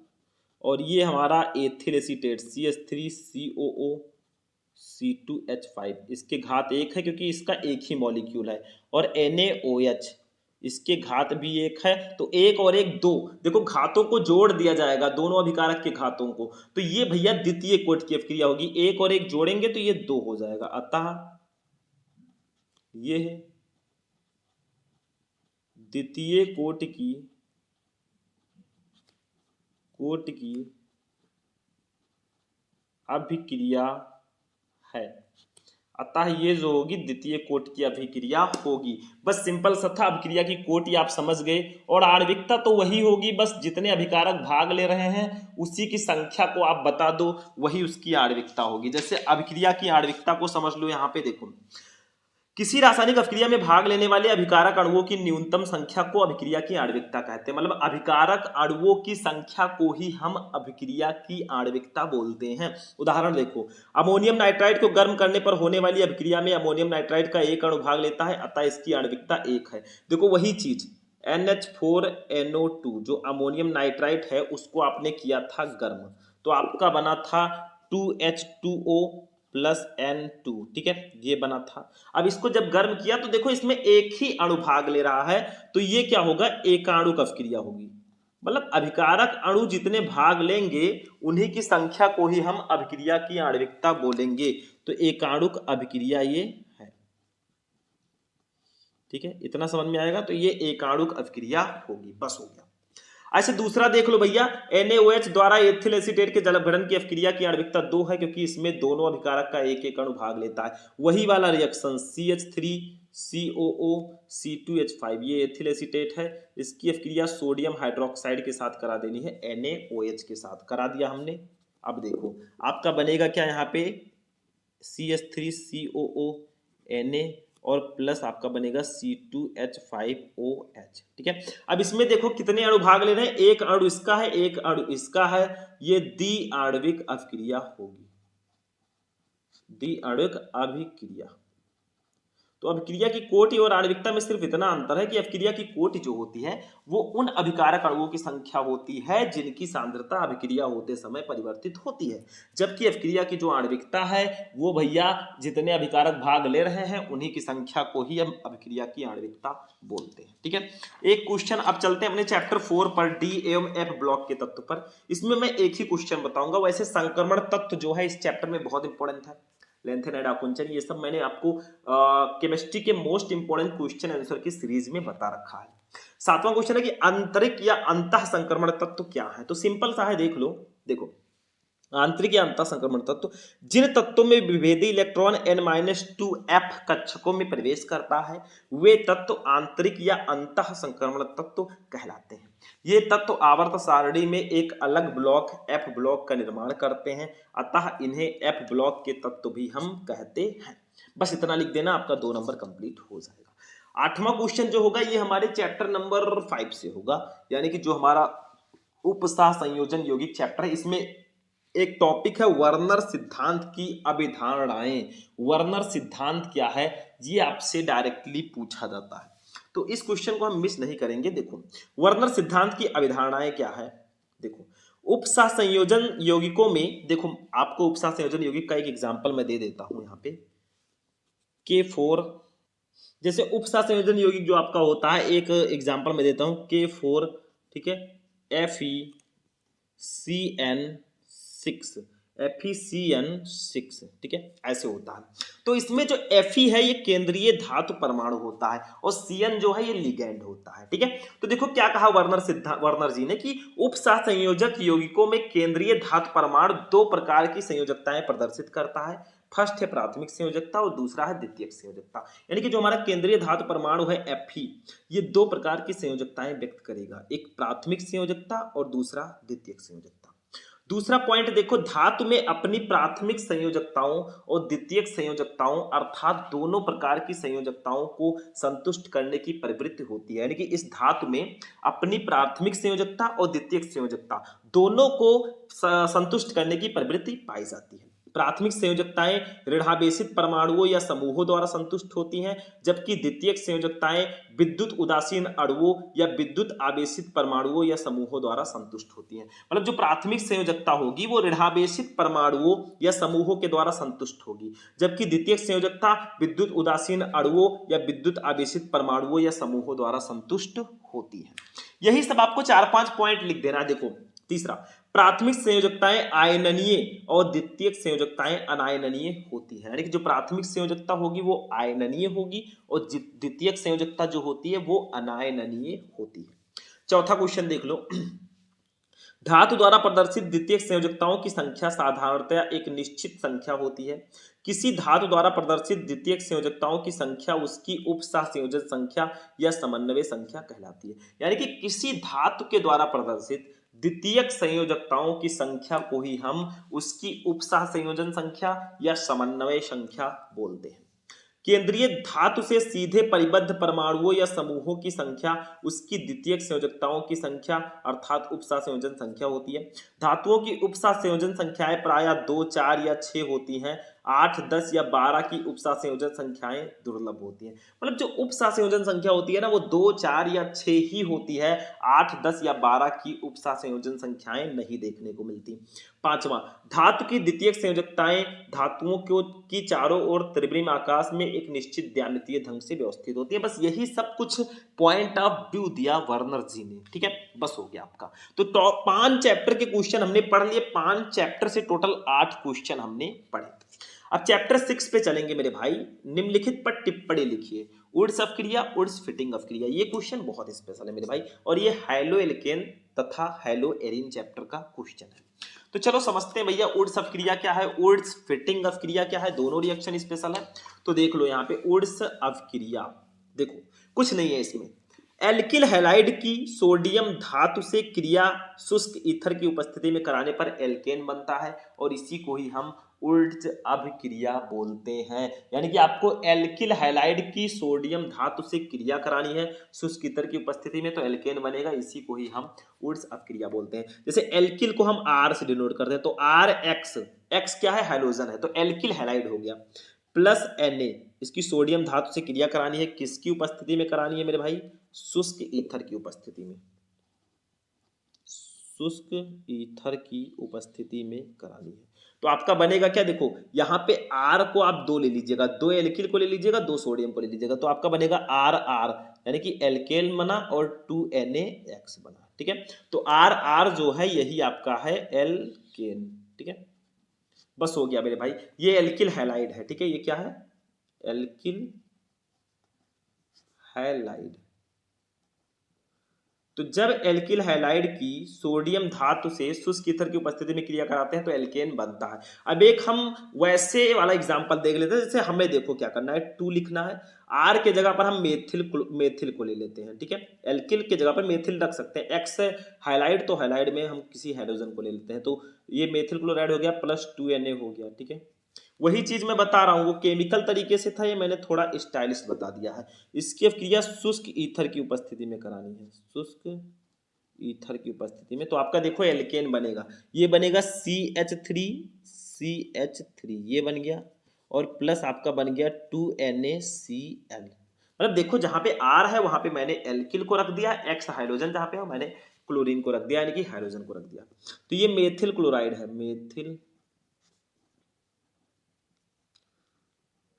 और ये हमारा एथिल एसीटेट CH3COO C2H5, इसके घात 1 है क्योंकि इसका एक ही मॉलिक्यूल है, और NaOH इसके घात भी 1 है, तो 1 और 1 2। देखो घातों को जोड़ दिया जाएगा, दोनों अभिकारक के घातों को, तो ये भैया द्वितीय कोट की अभिक्रिया होगी। 1 और 1 जोड़ेंगे तो ये 2 हो जाएगा, अतः ये है द्वितीय कोट की अभिक्रिया है, अतः ये जो होगी द्वितीय कोट की अभिक्रिया होगी। बस सिंपल सा था, अभिक्रिया की कोटि आप समझ गए, और आणविकता तो वही होगी, बस जितने अभिकारक भाग ले रहे हैं उसी की संख्या को आप बता दो, वही उसकी आणविकता होगी। जैसे अभिक्रिया की आणविकता को समझ लो, यहाँ पे देखो किसी रासायनिक अभिक्रिया में भाग लेने वाले अभिकारक अणुओं की न्यूनतम संख्या को अभिक्रिया की आणविकता कहते हैं। मतलब अभिकारक अणुओं की संख्या को ही हम अभिक्रिया की आणविकता बोलते हैं। उदाहरण देखो, अमोनियम नाइट्राइड को गर्म करने पर होने वाली अभिक्रिया में अमोनियम नाइट्राइड का एक अणु भाग लेता है, अतः इसकी आणविकता 1 है। देखो वही चीज NH4NO2 जो अमोनियम नाइट्राइड है उसको आपने किया था गर्म, तो आपका बना था 2H2O प्लस N2। ठीक है, ये बना था। अब इसको जब गर्म किया तो देखो इसमें एक ही अणु भाग ले रहा है, तो ये क्या होगा, एकाणुक अभिक्रिया होगी। मतलब अभिकारक अणु जितने भाग लेंगे उन्हीं की संख्या को ही हम अभिक्रिया की आणविकता बोलेंगे, तो एकाणुक अभिक्रिया ये है। ठीक है, इतना समझ में आएगा, तो ये एकाणुक अभिक्रिया होगी, बस हो गया। अच्छा दूसरा देख लो भैया, NaOH द्वारा एथिल एसीटेट के जलभरण की अभिक्रिया की आणविकता 2 है, क्योंकि इसमें दोनों अभिकारक का एक एक अणु भाग लेता है। वही वाला रिएक्शन CH3COO C2H5, ये एथिल एसीटेट है, इसकी अभिक्रिया सोडियम हाइड्रोक्साइड के साथ करा देनी है, NaOH के साथ करा दिया हमने। अब देखो आपका बनेगा क्या, यहाँ पे CH3COO Na और प्लस आपका बनेगा C2H5OH। ठीक है, अब इसमें देखो कितने अणु भाग ले रहे हैं, एक अणु इसका है, एक अणु इसका है, ये द्विआण्विक अभिक्रिया होगी, द्विआण्विक अभिक्रिया। तो अभिक्रिया की कोटि और आणविकता में सिर्फ इतना अंतर है कि अभिक्रिया की कोटि जो होती है वो उन अभिकारक अणुओं की संख्या होती है जिनकी सांद्रता अभिक्रिया होते समय परिवर्तित होती है, जबकि अभिक्रिया की जो आणविकता है वो भैया जितने अभिकारक भाग ले रहे हैं उन्हीं की संख्या को ही हम अभिक्रिया की आणविकता बोलते हैं। ठीक है, एक क्वेश्चन अब चलते हैं अपने चैप्टर 4 पर, डी एवं एफ ब्लॉक के तत्व पर। इसमें मैं एक ही क्वेश्चन बताऊंगा, वैसे संक्रमण तत्व जो है इस चैप्टर में बहुत इंपॉर्टेंट है, लेंथेनाइड आकुंचन, ये सब मैंने आपको केमिस्ट्री के मोस्ट इंपोर्टेंट क्वेश्चन आंसर की सीरीज में बता रखा है। 7वां क्वेश्चन है कि आंतरिक या अंतः संक्रमण तत्व क्या है, तो सिंपल सा है, देख लो। देखो आंतरिक या अंतः संक्रमण तत्व जिन तत्वों में विभेदी इलेक्ट्रॉन N-2F कक्षकों में प्रवेश करता है वे तत्व आंतरिक या अंतः संक्रमण तत्व कहलाते हैं। ये तत्व आवर्त सारणी में एक अलग ब्लॉक F ब्लॉक का निर्माण करते हैं, अतः इन्हें F ब्लॉक के तत्व भी हम कहते हैं। बस इतना लिख देना, आपका 2 नंबर कंप्लीट हो जाएगा। 8वां क्वेश्चन जो होगा ये हमारे चैप्टर नंबर 5 से होगा, यानी कि जो हमारा उपसह संयोजन यौगिक चैप्टर है, इसमें एक टॉपिक है वर्नर सिद्धांत की अभिधारणाएं। वर्नर सिद्धांत क्या है ये आपसे डायरेक्टली पूछा जाता है, तो इस क्वेश्चन को हम मिस नहीं करेंगे। देखो वर्नर सिद्धांत की अभिधारणाएं क्या है, देखो उपसह संयोजन यौगिकों में, देखो आपको उपसह संयोजन यौगिक का एक एग्जांपल मैं दे देता हूं यहाँ पे, K4। जैसे उपसह संयोजन यौगिक जो आपका होता है, एक एग्जांपल मैं देता हूं K4, ठीक है, FeCN6, ठीक है, ऐसे होता है। तो इसमें जो Fe है ये केंद्रीय धातु परमाणु होता है और Cn जो है ये लिगैंड होता है। ठीक है, तो देखो क्या कहा वर्नर जी ने कि उपसह संयोजक यौगिकों में केंद्रीय धातु परमाणु 2 प्रकार की संयोजकताएं प्रदर्शित करता है। फर्स्ट है प्राथमिक संयोजकता और दूसरा है द्वितीयक संयोजकता। यानी कि जो हमारा केंद्रीय धातु परमाणु है Fe, ये दो प्रकार की संयोजकताएं व्यक्त करेगा, एक प्राथमिक संयोजकता और दूसरा द्वितीयक संयोजकता। दूसरा पॉइंट देखो, धातु में अपनी प्राथमिक संयोजकताओं और द्वितीयक संयोजकताओं अर्थात दोनों प्रकार की संयोजकताओं को संतुष्ट करने की प्रवृत्ति होती है। यानी कि इस धातु में अपनी प्राथमिक संयोजकता और द्वितीयक संयोजकता दोनों को संतुष्ट करने की प्रवृत्ति पाई जाती है। प्राथमिक संयोजकताएं ऋणावेशित परमाणुओं या समूहों द्वारा संतुष्ट होती हैं, जबकि द्वितीयक संयोजकताएं विद्युत उदासीन अणुओं या विद्युत आवेशित परमाणुओं या समूहों द्वारा संतुष्ट होती हैं। मतलब जो प्राथमिक संयोजकता होगी वो ऋणावेशित परमाणुओं या समूहों के द्वारा संतुष्ट होगी, जबकि द्वितीयक संयोजकता विद्युत उदासीन अणुओं या विद्युत आवेशित परमाणुओं या समूहों द्वारा संतुष्ट होती है। यही सब आपको 4-5 पॉइंट लिख देना। देखो तीसरा, प्राथमिक संयोजकताएं आयननीय और द्वितीयक संयोजकताएं अनायनीय होती है। यानी कि जो प्राथमिक संयोजकता होगी वो आयननीय होगी और द्वितीयक संयोजकता जो होती है वो अनायनीय होती है। चौथा क्वेश्चन देख लो, धातु द्वारा प्रदर्शित द्वितीयक संयोजकताओं की संख्या साधारणतया एक निश्चित संख्या होती है। किसी धातु द्वारा प्रदर्शित द्वितीयक संयोजकताओं की संख्या उसकी उपसहसंयोजन संख्या या समन्वय संख्या कहलाती है। यानी कि किसी धातु के द्वारा प्रदर्शित द्वितीयक संयोजकताओं की संख्या को ही हम उसकी उपसहसंयोजन संख्या या समन्वय संख्या बोलते हैं। केंद्रीय धातु से सीधे परिबद्ध परमाणुओं या समूहों की संख्या उसकी द्वितीयक संयोजकताओं की संख्या अर्थात उपसहसंयोजन संख्या होती है। धातुओं की उपसहसंयोजन संख्याएं प्रायः 2, 4 या 6 होती हैं। 8, 10 या 12 की उपसहसंयोजन संख्याएं दुर्लभ होती हैं। मतलब जो उपसहसंयोजन संख्या होती है ना वो 2, 4 या 6 ही होती है। 8, 10 या 12 की उपसहसंयोजन संख्याएं नहीं देखने को मिलती। पांचवा, धातु की द्वितीयक संयोजकताएं धातुओं की चारों ओर त्रिविम आकाश में एक निश्चित ज्यामितीय ढंग से व्यवस्थित होती है। बस यही सब कुछ पॉइंट ऑफ व्यू दिया वर्नर जी ने। ठीक है, बस हो गया आपका। तो 5 चैप्टर के क्वेश्चन हमने पढ़ लिए। 5 चैप्टर से टोटल 8 क्वेश्चन हमने पढ़े। अब चैप्टर 6 पे चलेंगे मेरे भाई। निम्नलिखित पर टिप्पणी लिखिए। उड्स ऑफ क्रिया, उड्स फिटिंग ऑफ क्रिया। ये क्वेश्चन बहुत स्पेशल है मेरे भाई और ये हैलो एल्केन तथा हैलो एरीन चैप्टर का क्वेश्चन है। तो चलो समझते हैं भैया, उड्स ऑफ क्रिया क्या है, उड्स फिटिंग ऑफ क्रिया क्या है। दोनों रिएक्शन स्पेशल है। तो देख लो यहाँ पे उड्स ऑफ क्रिया, देखो कुछ नहीं है इसमें। एल्किल हैलाइड की सोडियम धातु से क्रिया शुष्क ईथर की उपस्थिति में कराने पर एल्केन बनता है और इसी को ही हम उड्स अभिक्रिया बोलते हैं। यानी कि आपको एल्किल हैलाइड की सोडियम धातु से क्रिया करानी है शुष्क ईथर की उपस्थिति में तो एल्केन बनेगा, इसी को ही हम उड्स अभिक्रिया बोलते हैं। जैसे एल्किल को हम आर से डिनोट करते हैं तो आर एक्स, एक्स क्या है, हैलोजन है, तो एल्किल हैलाइड हो गया। प्लस Na, इसकी सोडियम धातु से क्रिया करानी है, किसकी उपस्थिति में करानी है मेरे भाई, शुष्क ईथर की उपस्थिति में, शुष्क ईथर की उपस्थिति में करानी है। तो आपका बनेगा क्या, देखो यहाँ पे R को आप 2 ले लीजिएगा, 2 एल्किल को ले लीजिएगा, 2 सोडियम को ले लीजिएगा, तो आपका बनेगा आर आर, यानी कि एल्केन बना और 2NaX बना। ठीक है, तो आर आर जो है यही आपका है एल्केन। ठीक है, बस हो गया मेरे भाई। ये एल्किल हैलाइड है। ठीक है, ये क्या है, एल्किल हैलाइड। तो जब एल्किल हैलाइड की सोडियम धातु से शुष्क ईथर की उपस्थिति में क्रिया कराते हैं तो एल्केन बनता है। अब एक हम वैसे वाला एग्जांपल देख लेते हैं। जैसे हमें देखो क्या करना है, 2 लिखना है, आर के जगह पर हम मेथिल को ले लेते हैं। ठीक है, एल्किल के जगह पर मेथिल रख सकते हैं। एक्स हाइलाइड, तो हाइलाइड में हम किसी हाइड्रोजन को ले लेते हैं, तो ये मेथिल क्लोराइड हो गया प्लस 2Na हो गया। ठीक है, वही चीज मैं बता रहा हूं, वो केमिकल तरीके से था, ये मैंने थोड़ा स्टाइलिश बता दिया है। इसकी क्रिया शुष्क ईथर की उपस्थिति में करानी है, शुष्क ईथर की उपस्थिति में। तो आपका देखो एल्केन बनेगा, ये बनेगा CH3 ये बन गया और प्लस आपका बन गया 2NaCl। मतलब देखो जहां पे R है वहां पे मैंने एल्किल को रख दिया, X हाइड्रोजन जहां पे है मैंने क्लोरीन को रख दिया, यानी कि हाइड्रोजन को रख दिया। तो ये मेथिल क्लोराइड है, मेथिल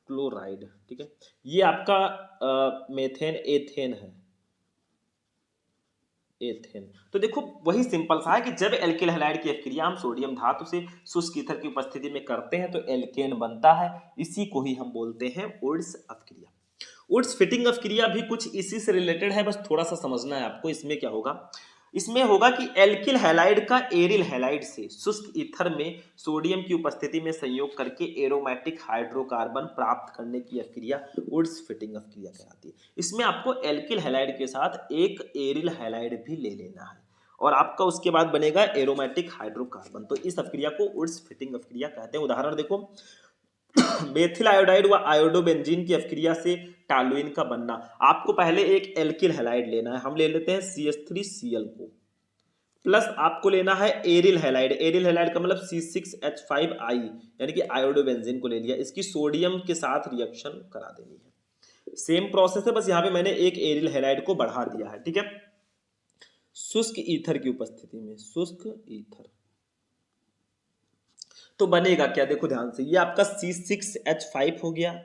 क्लोराइड। ठीक है, ये आपका मेथेन एथेन है, एथेन। तो देखो वही सिंपल सा है कि जब एल्किल हैलाइड की अभिक्रिया हम सोडियम धातु से शुष्क ईथर की उपस्थिति में करते हैं तो एल्केन बनता है, इसी को ही हम बोलते हैं उड्स अभिक्रिया। उड्स फिटिंग अभिक्रिया भी कुछ इसी से रिलेटेड है, बस थोड़ा सा समझना है आपको। इसमें क्या होगा, इसमें होगा कि एल्किल हैलाइड का एरिल हैलाइड से शुष्क ईथर में सोडियम की उपस्थिति में संयोग करके एरोमेटिक हाइड्रोकार्बन प्राप्त करने की अभिक्रिया वुड्स फिटिंग अभिक्रिया कहलाती है। इसमें आपको एल्किल हैलाइड के साथ एक एरिल हैलाइड भी ले लेना है और आपका उसके बाद बनेगा एरोमेटिक हाइड्रोकार्बन। तो इस अभिक्रिया को वुड्स फिटिंग अभिक्रिया कहते हैं। उदाहरण देखो, मेथिल आयोडाइड व आयोडोबेंजीन की अभिक्रिया से टॉलुइन का बनना। आपको पहले एक एल्किल हैलाइड लेना है, हम ले लेते हैं CH3Cl को, प्लस आपको लेना है एरिल हैलाइड। एरिल हैलाइड का मतलब C6H5I यानी कि आयोडोबेंजीन को ले लिया। इसकी सोडियम के साथ रिएक्शन करा देनी है। सेम प्रोसेस है, बस यहाँ पे मैंने एक एरिल हैलाइड को बढ़ा दिया है। ठीक है, शुष्क ईथर की उपस्थिति में, शुष्क ईथर तो बनेगा क्या, देखो ध्यान से, ये आपका C6H5 हो गया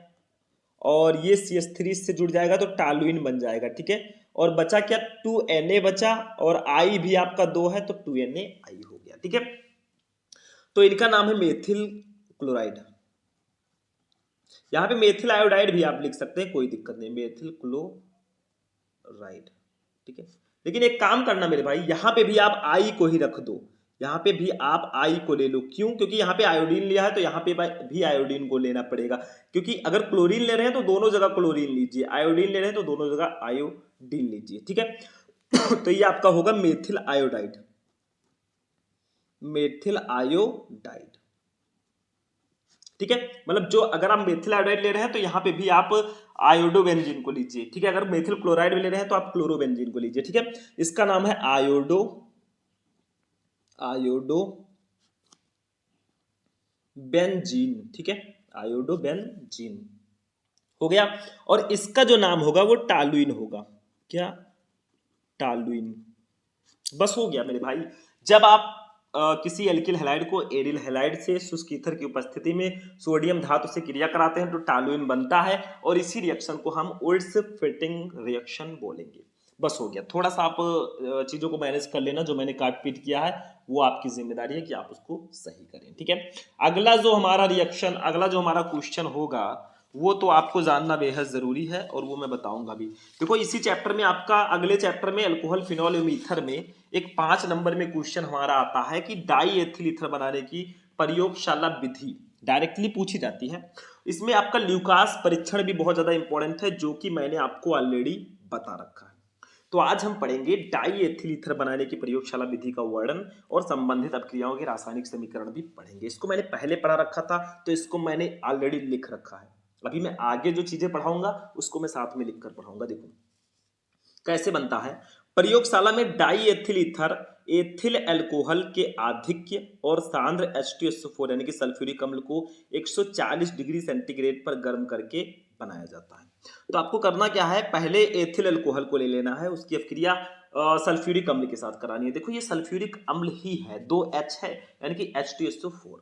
और ये CH3 से जुड़ जाएगा तो टॉलुइन बन जाएगा। ठीक है, और बचा क्या, 2Na बचा और I भी आपका 2 है तो 2NaI हो गया। ठीक है, तो इनका नाम है मेथिल क्लोराइड। यहां पे मेथिल आयोडाइड भी आप लिख सकते हैं, कोई दिक्कत नहीं, मेथिल क्लोराइड। ठीक है, लेकिन एक काम करना मेरे भाई, यहां पे भी आप I को ही रख दो, यहाँ पे भी आप आई को ले लो। क्यों, क्योंकि यहाँ पे आयोडीन लिया है तो यहाँ पे भी आयोडीन को लेना पड़ेगा, क्योंकि अगर क्लोरीन ले रहे हैं तो दोनों जगह क्लोरीन लीजिए, आयोडीन ले रहे हैं तो दोनों जगह आयोडीन लीजिए। ठीक है, तो ये आपका होगा मेथिल आयोडाइड, मेथिल आयोडाइड। ठीक है, मतलब जो अगर आप मेथिल आयोडाइड ले रहे हैं तो यहाँ पे भी आप आयोडोबेंजीन को लीजिए। ठीक है, अगर मेथिल क्लोराइड ले रहे हैं तो आप क्लोरोबेंजीन को लीजिए। ठीक है, इसका नाम है आयोडोबेंजीन। ठीक है, आयोडोबेंजीन हो गया, और इसका जो नाम होगा वो टॉलुइन होगा। क्या, टॉलुइन। बस हो गया मेरे भाई। जब आप किसी एल्किल हैलाइड को एरिल हैलाइड से शुष्क ईथर की उपस्थिति में सोडियम धातु से क्रिया कराते हैं तो टॉलुइन बनता है, और इसी रिएक्शन को हम वुड्स फिटिंग रिएक्शन बोलेंगे। बस हो गया। थोड़ा सा आप चीजों को मैनेज कर लेना, जो मैंने काट पीट किया है वो आपकी जिम्मेदारी है कि आप उसको सही करें। ठीक है, अगला जो हमारा रिएक्शन, अगला जो हमारा क्वेश्चन होगा वो तो आपको जानना बेहद जरूरी है और वो मैं बताऊंगा भी। देखो, इसी चैप्टर में आपका, अगले चैप्टर में अल्कोहल फिनॉल एवं ईथर में एक 5 नंबर में क्वेश्चन हमारा आता है कि डाई एथिल ईथर बनाने की प्रयोगशाला विधि डायरेक्टली पूछी जाती है। इसमें आपका ल्यूकास परीक्षण भी बहुत ज्यादा इंपॉर्टेंट है, जो कि मैंने आपको ऑलरेडी बता रखा है। तो आज हम पढ़ेंगे डाई एथिल ईथर बनाने की प्रयोगशाला विधि का वर्णन और संबंधित अभिक्रियाओं के रासायनिक समीकरण भी पढ़ेंगे। इसको मैंने पहले पढ़ा रखा था तो इसको मैंने ऑलरेडी लिख रखा है। अभी मैं आगे जो चीजें पढ़ाऊंगा उसको मैं साथ में लिखकर पढ़ाऊंगा। देखो कैसे बनता है। प्रयोगशाला में die ethyl ether ethyl alcohol के आधिक्य और सांद्र H2SO4 यानी कि सल्फ्यूरिक अम्ल को 140 डिग्री सेंटीग्रेड पर गर्म करके बनाया जाता है। तो आपको करना क्या है, पहले एथिल अल्कोहल को ले लेना है, उसकी अभिक्रिया सल्फ्यूरिक अम्ल के साथ करानी है। देखो ये सल्फ्यूरिक अम्ल ही है, 2H है यानी कि H2SO4।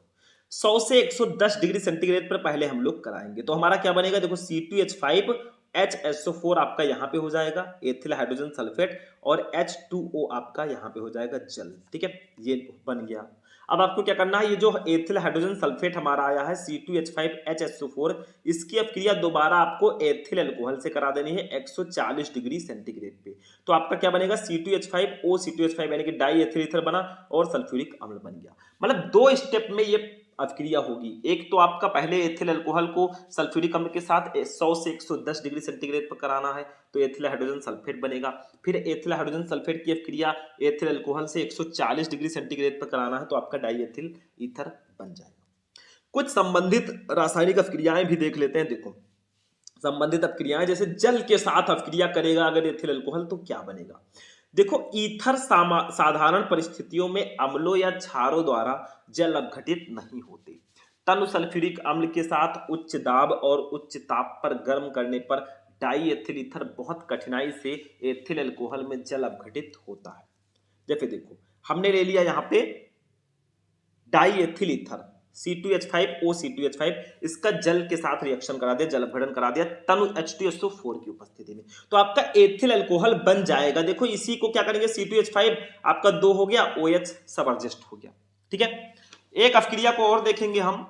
100 से 110 डिग्री सेंटीग्रेड पर पहले हम लोग कराएंगे। तो हमारा क्या बनेगा, देखो C2H5HSO4 आपका यहाँ पे हो जाएगा एथिल हाइड्रोजन सल्फेट, और H2O आपका यहाँ पे हो जाएगा जल। ठीक है, ये बन गया। अब आपको क्या करना है, ये जो एथिल हाइड्रोजन सल्फेट हमारा आया है C2H5HSO4, इसकी अभिक्रिया दोबारा आपको एथिल अल्कोहल से करा देनी है 140 डिग्री सेंटीग्रेड पे। तो आपका क्या बनेगा, C2H5O C2H5 यानी कि डाई एथिल ईथर बना और सल्फ्यूरिक अम्ल बन गया। मतलब 2 स्टेप में ये अभिक्रिया होगी। एक तो आपका पहले एथिल अल्कोहल को सल्फ्यूरिक अम्ल के साथ 100 से 110 डिग्री सेंटीग्रेड पर कराना है तो एथिल हाइड्रोजन सल्फेट बनेगा। फिर एथिल हाइड्रोजन सल्फेट की अभिक्रिया एथिल अल्कोहल से 140 डिग्री सेंटीग्रेड पर कराना है तो आपका डाई एथिल ईथर बन जाएगा। कुछ संबंधित रासायनिक अभिक्रियाएं भी देख लेते हैं। देखो संबंधित अभिक्रियाएं, जैसे जल के साथ अभिक्रिया करेगा अगर एथिल अल्कोहल तो क्या बनेगा। देखो ईथर साधारण परिस्थितियों में अम्लों या क्षारों द्वारा जल अपघटित नहीं होते। तनु सल्फ्यूरिक अम्ल के साथ उच्च दाब और उच्च ताप पर गर्म करने पर डाई एथिल ईथर बहुत कठिनाई से एथिल अल्कोहल में जल अपघटित होता है। जैसे देखो हमने ले लिया यहाँ पे die ethyl ether C2H5O C2H5, इसका जल के साथ रिएक्शन करा दिया, जल अपघटन करा दिया तनु H2SO4 की उपस्थिति में, तो आपका एथिल अल्कोहल बन जाएगा। देखो इसी को क्या करेंगे, C2H5 आपका 2 हो गया, OH सब एडजस्ट हो गया। ठीक है, एक अभिक्रिया को और देखेंगे हम,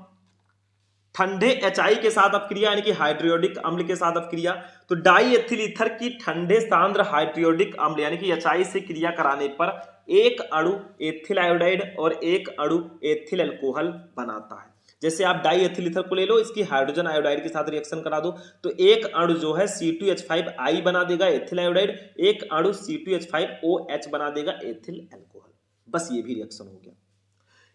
ठंडे HI के साथ अपक्रिया यानी कि हाइड्रोडिक अम्ल के साथ अपक्रिया, तो डाई एथिल ईथर की ठंडे सांद्र हाइड्रोडिक अम्ल यानी कि HI से क्रिया कराने पर एक अणु एथिल आयोडाइड और एक अणु एथिल अल्कोहल बनाता है। जैसे आप डाई एथिल ईथर को ले लो, इसकी हाइड्रोजन आयोडाइड के साथ रिएक्शन करा दो, तो एक अणु जो है C2H5I बना देगा एथिल आयोडाइड, एक अणु C2H5OH बना देगा एथिल अल्कोहल। बस ये भी रिएक्शन हो गया।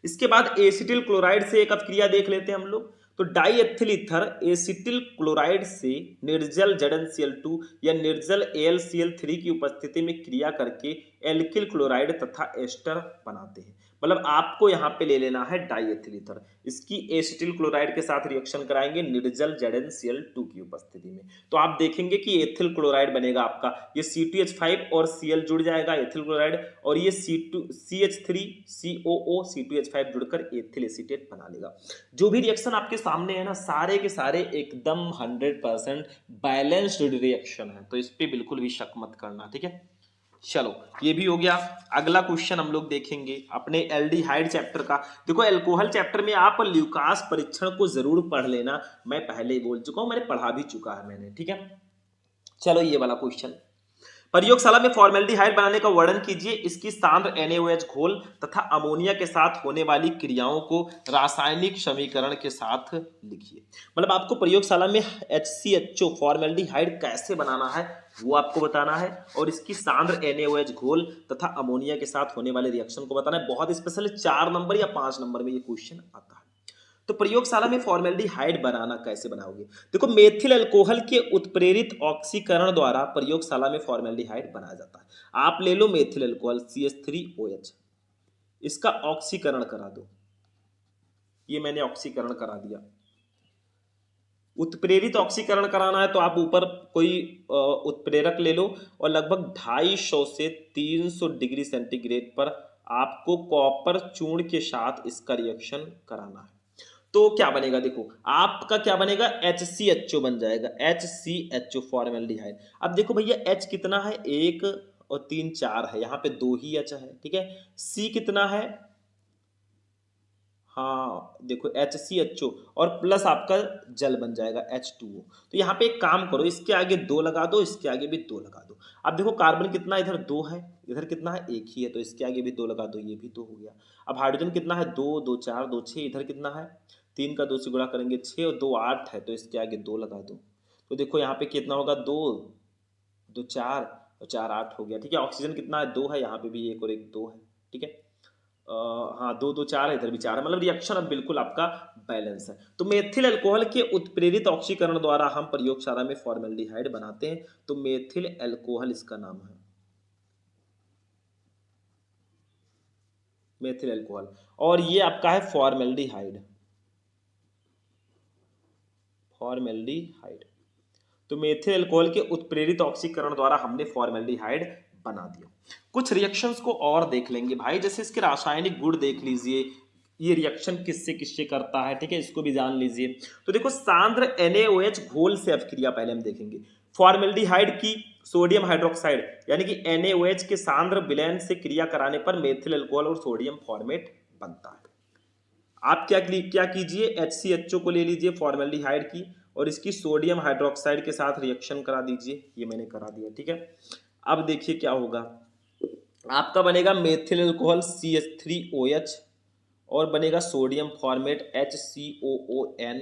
इसके बाद एसिटिल क्लोराइड से एक अपक्रिया देख लेते हैं हम लोग। तो die ethyl ether acetyl chloride से निर्जल ZnCl2 या निर्जल AlCl3 की उपस्थिति में क्रिया करके एल्किल क्लोराइड तथा एस्टर बनाते हैं। मतलब आपको यहाँ पे ले लेना है डाई एथिल ईथर, इसकी एसिटिल क्लोराइड के साथ रिएक्शन कराएंगे निर्जल ZnCl2 की उपस्थिति में, तो आप देखेंगे कि एथिल क्लोराइड बनेगा आपका, ये C2H5 और Cl जुड़ जाएगा एथिल क्लोराइड, और ये CH3COO C2H5 जुड़कर एथिल एसीटेट बना लेगा। जो भी रिएक्शन आपके सामने है ना, सारे के सारे एकदम 100% बैलेंस्ड रिएक्शन है, तो इस पे बिल्कुल भी शक मत करना, ठीक है। चलो ये भी हो गया। अगला क्वेश्चन हम लोग देखेंगे अपने एल्डिहाइड चैप्टर का। देखो एल्कोहल चैप्टर में आप ल्यूकास परीक्षण को जरूर पढ़ लेना, मैं पहले ही बोल चुका हूं, मैंने पढ़ा भी चुका है मैंने, ठीक है। चलो ये वाला क्वेश्चन, प्रयोगशाला में फॉर्मेल्डिहाइड बनाने का वर्णन कीजिए, इसकी सांद्र NaOH घोल तथा अमोनिया के साथ होने वाली क्रियाओं को रासायनिक समीकरण के साथ लिखिए। मतलब आपको प्रयोगशाला में HCHO फॉर्मेल्डिहाइड कैसे बनाना है वो आपको बताना है, और इसकी सांद्र NaOH घोल तथा अमोनिया के साथ होने वाले रिएक्शन को बताना है। बहुत स्पेशल 4 नंबर या 5 नंबर में ये क्वेश्चन आता है। तो प्रयोगशाला में फॉर्मेल्डिहाइड बनाना कैसे बनाओगे? देखो मेथिल अल्कोहल के उत्प्रेरित ऑक्सीकरण द्वारा प्रयोगशाला में फॉर्मेल्डिहाइड बनाया जाता है। आप ले लो मेथिल अल्कोहल CH3OH, इसका ऑक्सीकरण करा दो, ये मैंने ऑक्सीकरण करा दिया। उत्प्रेरित ऑक्सीकरण कराना है तो आप ऊपर कोई उत्प्रेरक ले लो, और लगभग 250 से 300 डिग्री सेंटीग्रेड पर आपको कॉपर चूर्ण के साथ इसका रिएक्शन कराना है। तो क्या बनेगा, देखो आपका क्या बनेगा, HCHO बन जाएगा, HCHO फॉर्मेल्डिहाइड। अब देखो भैया H कितना है, 1 और 3 4 है, यहाँ पे 2 ही H है, ठीक है। C कितना है, हाँ देखो HCHO और प्लस आपका जल बन जाएगा H2O। तो यहाँ पे एक काम करो, इसके आगे 2 लगा दो, इसके आगे भी 2 लगा दो। अब देखो कार्बन कितना, इधर 2 है, इधर कितना है, 1 ही है, तो इसके आगे भी 2 लगा दो, ये भी 2 हो गया। अब हाइड्रोजन कितना है, 2 2 4 2 6, इधर कितना है, 3 का 2 से गुणा करेंगे 6 और 2 8 है, तो इसके आगे 2 लगा दो। तो देखो यहाँ पे कितना होगा, 2 2 4 और 4 8 हो गया, ठीक है। ऑक्सीजन कितना है, 2 है, यहाँ पे भी 1 और 1 2 है, ठीक है। हाँ 2 2 4 है, इधर भी 4 है, मतलब रिएक्शन अब बिल्कुल आपका बैलेंस है। तो मेथिल अल्कोहल के उत्प्रेरित ऑक्सीकरण द्वारा हम प्रयोगशाला में फॉर्मेल्डिहाइड बनाते हैं, तो मेथिल अल्कोहल इसका नाम है, मेथिल अल्कोहल, और ये आपका है फॉर्मेल्डिहाइड, फॉर्मेल्डिहाइड। तो मेथिल अल्कोहल के उत्प्रेरित ऑक्सीकरण द्वारा हमने फॉर्मेल्डिहाइड बना दिया। कुछ रिएक्शंस को और देख लेंगे भाई, जैसे इसके रासायनिक गुण देख लीजिए, ये रिएक्शन किससे किससे करता है, ठीक है, इसको भी जान लीजिए। तो देखो सांद्र NaOH घोल से अभिक्रिया पहले हम देखेंगे। फॉर्मेल्डिहाइड की सोडियम हाइड्रोक्साइड यानी कि NaOH के सांद्र विलयन से क्रिया कराने पर मेथिल अल्कोहल और सोडियम फॉर्मेट बनता है। आप क्या कीजिए, HCHO को ले लीजिए फॉर्मेल्डिहाइड की, और इसकी सोडियम हाइड्रोक्साइड के साथ रिएक्शन करा दीजिए, ये मैंने करा दिया, ठीक है। अब देखिए क्या होगा, आपका बनेगा मेथिल अल्कोहल CH3OH और बनेगा सोडियम फॉर्मेट HCOONA,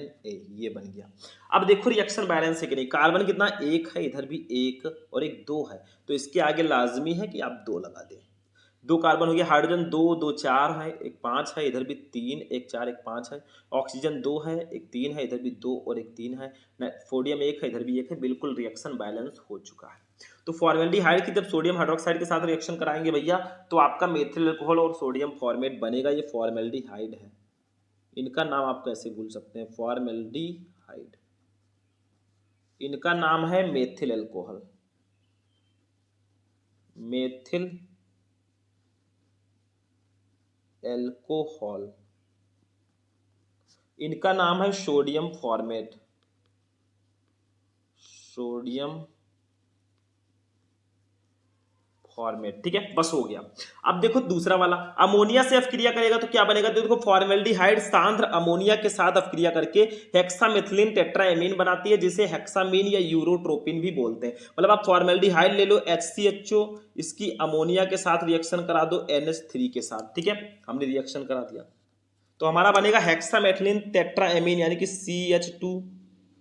ये बन गया। अब देखो रिएक्शन बैलेंस है कि नहीं, कार्बन कितना, 1 है, इधर भी 1 और 1 2 है, तो इसके आगे लाजमी है कि आप 2 लगा दें। 2 कार्बन हो गया, हाइड्रोजन 2 2 4 है, 1 5 है, इधर भी 3 1 4 1 5 है, ऑक्सीजन 2 है, 1 3 है, इधर भी 2 और 1 3 है, सोडियम 1 है, इधर भी 1 है, बिल्कुल रिएक्शन बैलेंस हो चुका है। तो फॉर्मेल्डिहाइड की जब सोडियम हाइड्रोक्साइड के साथ रिएक्शन कराएंगे भैया, तो आपका मेथिल अल्कोहल और सोडियम फॉर्मेट बनेगा, ये फॉर्मेल्डिहाइड है। इनका नाम आप कैसे भूल सकते हैं, फॉर्मेल्डिहाइड, इनका नाम है मेथिल अल्कोहल, मेथिल एल्कोहल, इनका नाम है सोडियम फॉर्मेट, सोडियम फॉर्मेट, ठीक है, बस हो गया। अब देखो दूसरा वाला, अमोनिया से अपक्रिया करेगा तो क्या बनेगा, तो देखो फॉर्मेल्डिहाइड सांद्र अमोनिया के साथ अपक्रिया करके हेक्सामेथिलीन टेट्राएमीन बनाती है, जिसे हेक्सामीन या यूरोट्रोपिन भी बोलते हैं। मतलब आप फॉर्मेल्डिहाइड ले लो HCHO, इसकी अमोनिया के साथ रिएक्शन करा दो NH3 के साथ, ठीक है, हमने रिएक्शन करा दिया तो हमारा बनेगा हेक्सामेथिलीन टेट्राएमीन यानी कि CH2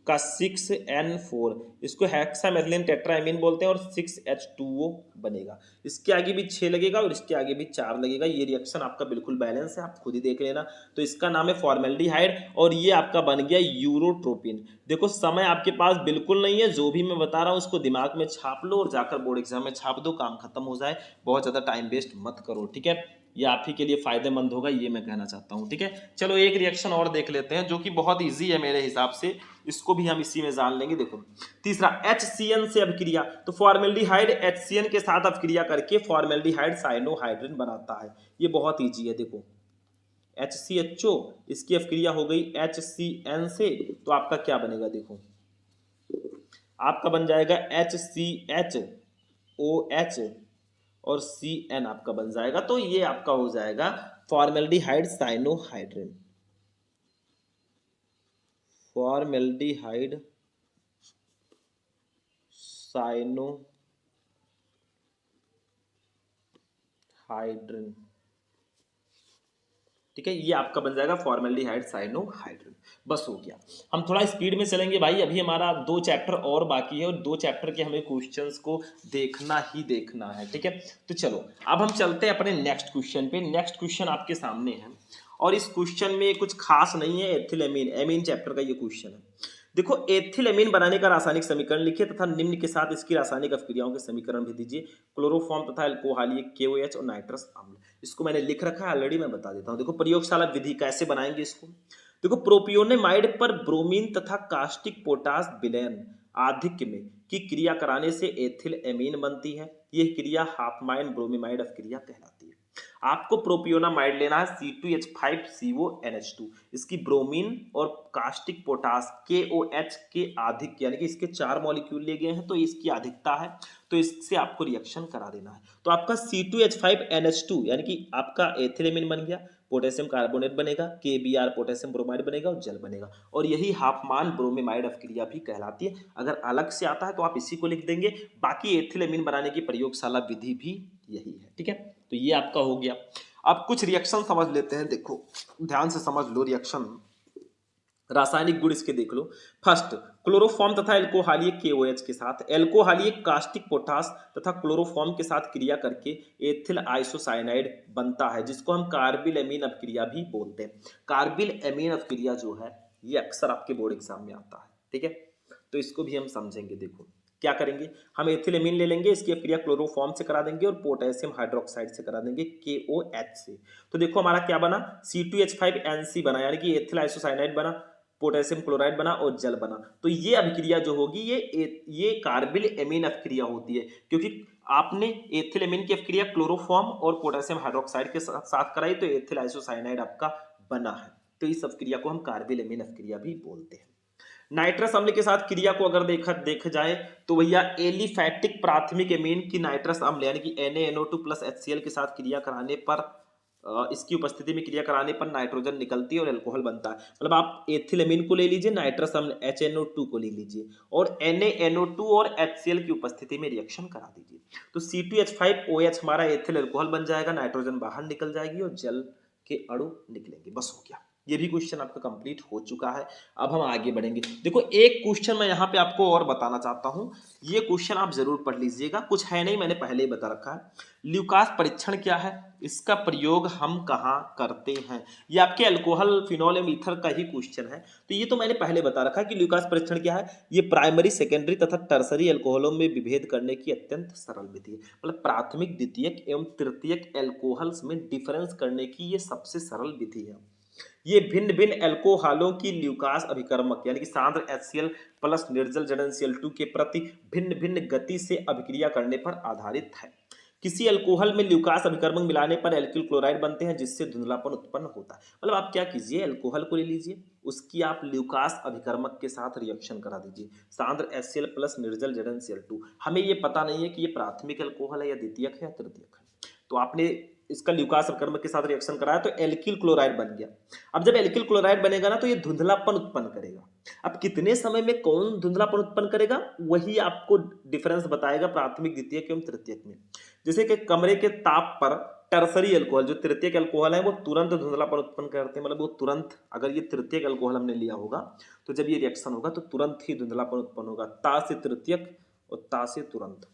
का 6N4, इसको हेक्सामेथिलीन टेट्राएमीन बोलते हैं और 6H2O बनेगा। इसके आगे भी 6 लगेगा और इसके आगे भी 4 लगेगा। ये रिएक्शन आपका बिल्कुल बैलेंस है, आप खुद ही देख लेना। तो इसका नाम है फॉर्मेल्डिहाइड और ये आपका बन गया यूरोट्रोपिन। देखो समय आपके पास बिल्कुल नहीं है, जो भी मैं बता रहा हूँ उसको दिमाग में छाप लो और जाकर बोर्ड एग्जाम में छाप दो, काम खत्म हो जाए। बहुत ज़्यादा टाइम वेस्ट मत करो, ठीक है, ये आप ही के लिए फायदेमंद होगा, ये मैं कहना चाहता हूं, ठीक है। चलो एक रिएक्शन और देख लेते हैं जो कि बहुत इजी है मेरे हिसाब से, इसको भी हम इसी में जान लेंगे। देखो तीसरा, HCN से अपक्रिया, तो फॉर्मेल्डिहाइड HCN के साथ अपक्रिया करके फॉर्मेल्डिहाइड साइनोहाइड्रिन बनाता है। ये बहुत इजी है। देखो HCHO, इसकी अपक्रिया हो गई HCN से, तो आपका क्या बनेगा, देखो आपका बन जाएगा HCHOH और CN आपका बन जाएगा। तो ये आपका हो जाएगा फॉर्मेल्डिहाइड साइनोहाइड्रिन, फॉर्मेल्डिहाइड साइनोहाइड्रिन, ठीक है, ये आपका बन जाएगा फॉर्मेल्डिहाइड साइनोहाइड्रिन। बस हो गया। हम थोड़ा स्पीड में चलेंगे भाई, अभी हमारा 2 चैप्टर और बाकी है और 2 चैप्टर के हमें क्वेश्चंस को देखना ही देखना है, ठीक है। तो चलो अब हम चलते हैं अपने नेक्स्ट क्वेश्चन पे। नेक्स्ट क्वेश्चन आपके सामने है और इस क्वेश्चन में कुछ खास नहीं है, एथिलेमीन एमीन चैप्टर का ये क्वेश्चन है। देखो एथिलेमीन बनाने का रासायनिक समीकरण लिखिए तथा निम्न के साथ इसकी रासायनिक अपक्रियाओं के समीकरण भी दीजिए। क्लोरोफॉर्म तथा अल्कोहलीय KOH और नाइट्रस अम्ल, इसको मैंने लिख रखा है ऑलरेडी, मैं बता देता हूं। देखो प्रयोगशाला विधि कैसे बनाएंगे इसको। देखो प्रोपियोनेमाइड पर ब्रोमीन तथा कास्टिक पोटास विलयन आधिक्य में की क्रिया कराने से एथिल एमीन बनती है। यह क्रिया हाफमाइन ब्रोमीमाइड अपक्रिया कहलाती है। आपको प्रोपियोनामाइड लेना है C2H5CONH2, इसकी ब्रोमीन और कास्टिक पोटास KOH के आधिक्य यानी कि इसके 4 मॉलिक्यूल लिए गए हैं तो इसकी अधिकता है, तो इससे आपको रिएक्शन करा देना है। तो आपका C2H5NH2 यानी कि आपका एथिलेमीन बन गया, पोटेशियम कार्बोनेट बनेगा, KBr पोटेशियम ब्रोमाइड बनेगा और जल बनेगा, और यही हाफमान ब्रोमीमाइड अपक्रिया भी कहलाती है। अगर अलग से आता है तो आप इसी को लिख देंगे, बाकी एथिलेमीन बनाने की प्रयोगशाला विधि भी यही है, ठीक है। तो ये आपका हो गया। अब कुछ रिएक्शन समझ लेते हैं, देखो ध्यान से समझ लो रिएक्शन, रासायनिक गुण इसके देख लो। फर्स्ट, क्लोरोफॉर्म तथा एल्कोहलीय KOH के साथ एल्कोहलीय कास्टिक पोटास तथा क्लोरोफॉर्म के साथ क्रिया करके एथिल आइसोसाइनाइड बनता है, जिसको हम कार्बिल एमीन अपक्रिया भी बोलते हैं। कार्बिल एमीन अपक्रिया जो है ये अक्सर आपके बोर्ड एग्जाम में आता है, ठीक है। तो इसको भी हम समझेंगे। देखो क्या करेंगे, हम एथिलेमीन ले लेंगे, इसकी अपक्रिया क्लोरोफॉर्म से करा देंगे और पोटेशियम हाइड्रोक्साइड से करा देंगे KOH से। तो देखो हमारा क्या बना, C2H5NC बना यानी कि एथिल आइसोसाइनाइड बना, पोटेशियम क्लोराइड बना और जल बना। तो ये अभिक्रिया जो होगी ये कार्बिल एमीन अभिक्रिया होती है, क्योंकि आपने एथिल एमीन की अभिक्रिया क्लोरोफॉर्म और पोटेशियम हाइड्रोक्साइड के साथ कराई तो एथिल आइसोसाइनाइड आपका बना है। तो इस अभिक्रिया को हम कार्बिल एमीन अभिक्रिया भी बोलते हैं। नाइट्रस अम्ल के साथ क्रिया को अगर देखा जाए तो भैया एलिफैटिक प्राथमिक एमीन की नाइट्रस अम्ल यानी कि NaNO2 प्लस HCl के साथ क्रिया कराने पर इसकी उपस्थिति में क्रिया कराने पर नाइट्रोजन निकलती है और अल्कोहल बनता है। मतलब आप एथिलेमीन को ले लीजिए, नाइट्रस अम्ल HNO2 को ले लीजिए और NaNO2 और HCl की उपस्थिति में रिएक्शन करा दीजिए। तो C2H5OH हमारा एथिल अल्कोहल बन जाएगा, नाइट्रोजन बाहर निकल जाएगी और जल के अणु निकलेंगे। बस हो गया, ये भी क्वेश्चन आपका कंप्लीट हो चुका है। अब हम आगे बढ़ेंगे। देखो एक क्वेश्चन मैं यहाँ पे आपको और बताना चाहता हूँ, ये क्वेश्चन आप जरूर पढ़ लीजिएगा, कुछ है नहीं, मैंने पहले ही बता रखा है। ल्यूकास परीक्षण क्या है, इसका प्रयोग हम कहाँ करते हैं, ये आपके अल्कोहल फिनोल एवं ईथर का ही क्वेश्चन है। तो ये तो मैंने पहले बता रखा है कि ल्यूकास परीक्षण क्या है, ये प्राइमरी सेकेंडरी तथा टर्सरी अल्कोहलों में विभेद करने की अत्यंत सरल विधि है। मतलब प्राथमिक द्वितीयक एवं तृतीयक अल्कोहल्स में डिफरेंस करने की ये सबसे सरल विधि है। ये भिन्न भिन्न एल्कोहलों की ल्यूकास अभिकर्मक यानी कि सांद्र HCl प्लस निर्जल ZnCl2 के प्रति भिन्न भिन्न गति से अभिक्रिया करने पर आधारित है। किसी अल्कोहल में ल्यूकास अभिकर्मक मिलाने पर एल्किल क्लोराइड बनते हैं जिससे धुंधलापन उत्पन्न होता है। मतलब आप क्या कीजिए, अल्कोहल को ले लीजिए, उसकी आप ल्यूकास अभिकर्मक के साथ रिएक्शन करा दीजिए, सांद्र HCl प्लस निर्जल ZnCl2। हमें ये पता नहीं है कि ये प्राथमिक अल्कोहल है या द्वितीयक है या तृतीयक है, तो आपने इसका ल्यूकास अभिकर्मक के साथ रिएक्शन कराया तो एल्किल क्लोराइड बन गया। अब जब एल्किल क्लोराइड बनेगा ना तो ये धुंधलापन उत्पन्न करेगा। अब कितने समय में कौन धुंधलापन उत्पन्न करेगा, वही आपको डिफरेंस बताएगा प्राथमिक द्वितीयक एवं तृतीयक में। जैसे कि कमरे के ताप पर टर्सरी अल्कोहल, जो तृतीयक अल्कोहल है, वो तुरंत धुंधलापन उत्पन्न करते हैं। मतलब वो तुरंत, अगर ये तृतीयक अल्कोहल हमने लिया होगा तो जब ये रिएक्शन होगा तो तुरंत ही धुंधलापन उत्पन्न होगा, ता से तृतीयक और ता से तुरंत।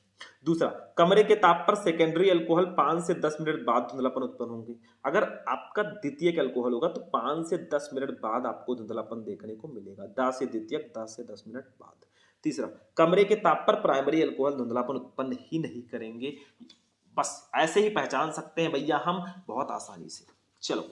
दूसरा, कमरे के ताप पर सेकेंडरी अल्कोहल 5 से 10 मिनट बाद धुंधलापन उत्पन्न होंगे। अगर आपका द्वितीयक अल्कोहल होगा तो 5 से 10 मिनट बाद आपको धुंधलापन देखने को मिलेगा, दा से द्वितीयक, 10 से 10 मिनट बाद। तीसरा, कमरे के ताप पर प्राइमरी अल्कोहल धुंधलापन उत्पन्न ही नहीं करेंगे। बस ऐसे ही पहचान सकते हैं भैया हम बहुत आसानी से। चलो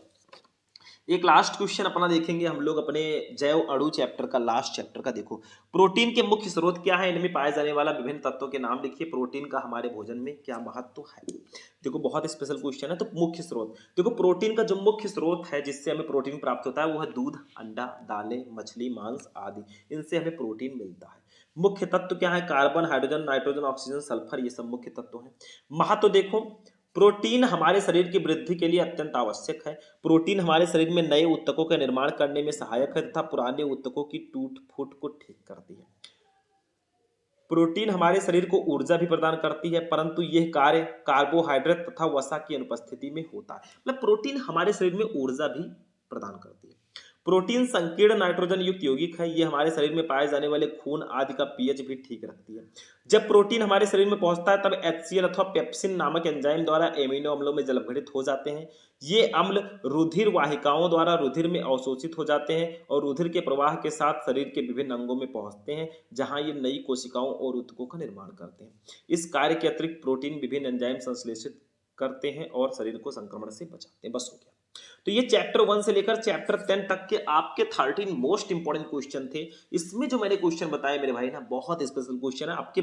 एक लास्ट क्वेश्चन अपना देखेंगे हम लोग अपने जैव अणु चैप्टर का, लास्ट चैप्टर का। देखो, प्रोटीन के मुख्य स्रोत क्या है, इनमें पाए जाने वाला विभिन्न तत्वों के नाम लिखिए, प्रोटीन का हमारे भोजन में क्या महत्व है। देखो बहुत स्पेशल क्वेश्चन है। तो मुख्य स्रोत, देखो प्रोटीन का जो मुख्य स्रोत है जिससे हमें प्रोटीन प्राप्त होता है वो है दूध, अंडा, दालें, मछली, मांस आदि, इनसे हमें प्रोटीन मिलता है। मुख्य तत्व क्या है, carbon, hydrogen, nitrogen, oxygen, sulphur, ये सब मुख्य तत्व हैं। महत्व देखो, प्रोटीन हमारे शरीर की वृद्धि के लिए अत्यंत आवश्यक है। प्रोटीन हमारे शरीर में नए ऊतकों का निर्माण करने में सहायक है तथा पुराने ऊतकों की टूट फूट को ठीक करती है। प्रोटीन हमारे शरीर को ऊर्जा भी प्रदान करती है, परंतु यह कार्य कार्बोहाइड्रेट तथा वसा की अनुपस्थिति में होता है। मतलब प्रोटीन हमारे शरीर में ऊर्जा भी प्रदान करती है। प्रोटीन संकीर्ण नाइट्रोजन युक्त यौगिक है, ये हमारे शरीर में पाए जाने वाले खून आदि का पीएच भी ठीक रखती है। जब प्रोटीन हमारे शरीर में पहुंचता है तब HCl अथवा पेप्सिन नामक एंजाइम द्वारा एमिनो अम्लों में जलघटित हो जाते हैं। ये अम्ल रुधिर वाहिकाओं द्वारा रुधिर में अवशोषित हो जाते हैं और रुधिर के प्रवाह के साथ शरीर के विभिन्न अंगों में पहुंचते हैं, जहां ये नई कोशिकाओं और ऊतकों का निर्माण करते हैं। इस कार्य के अतिरिक्त प्रोटीन विभिन्न एंजाइम संश्लेषित करते हैं और शरीर को संक्रमण से बचाते हैं। बस हो गया। तो ये चैप्टर 1 से लेकर चैप्टर 10 तक के आपके 13 मोस्ट इंपॉर्टेंट क्वेश्चन थे। इसमें जो मैंने क्वेश्चन बताए मेरे भाई ना, बहुत स्पेशल क्वेश्चन है। आपके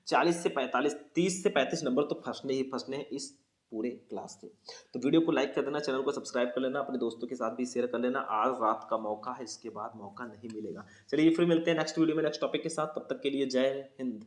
40 से 45, 30 से 35 नंबर तो फंसने ही फंसने हैं इस पूरे क्लास से। तो वीडियो को लाइक कर देना, चैनल को सब्सक्राइब कर लेना, अपने दोस्तों के साथ भी शेयर कर लेना। आज रात का मौका है, इसके बाद मौका नहीं मिलेगा। चलिए फिर मिलते हैं नेक्स्ट वीडियो में नेक्स्ट टॉपिक के साथ। तब तक के लिए जय हिंद।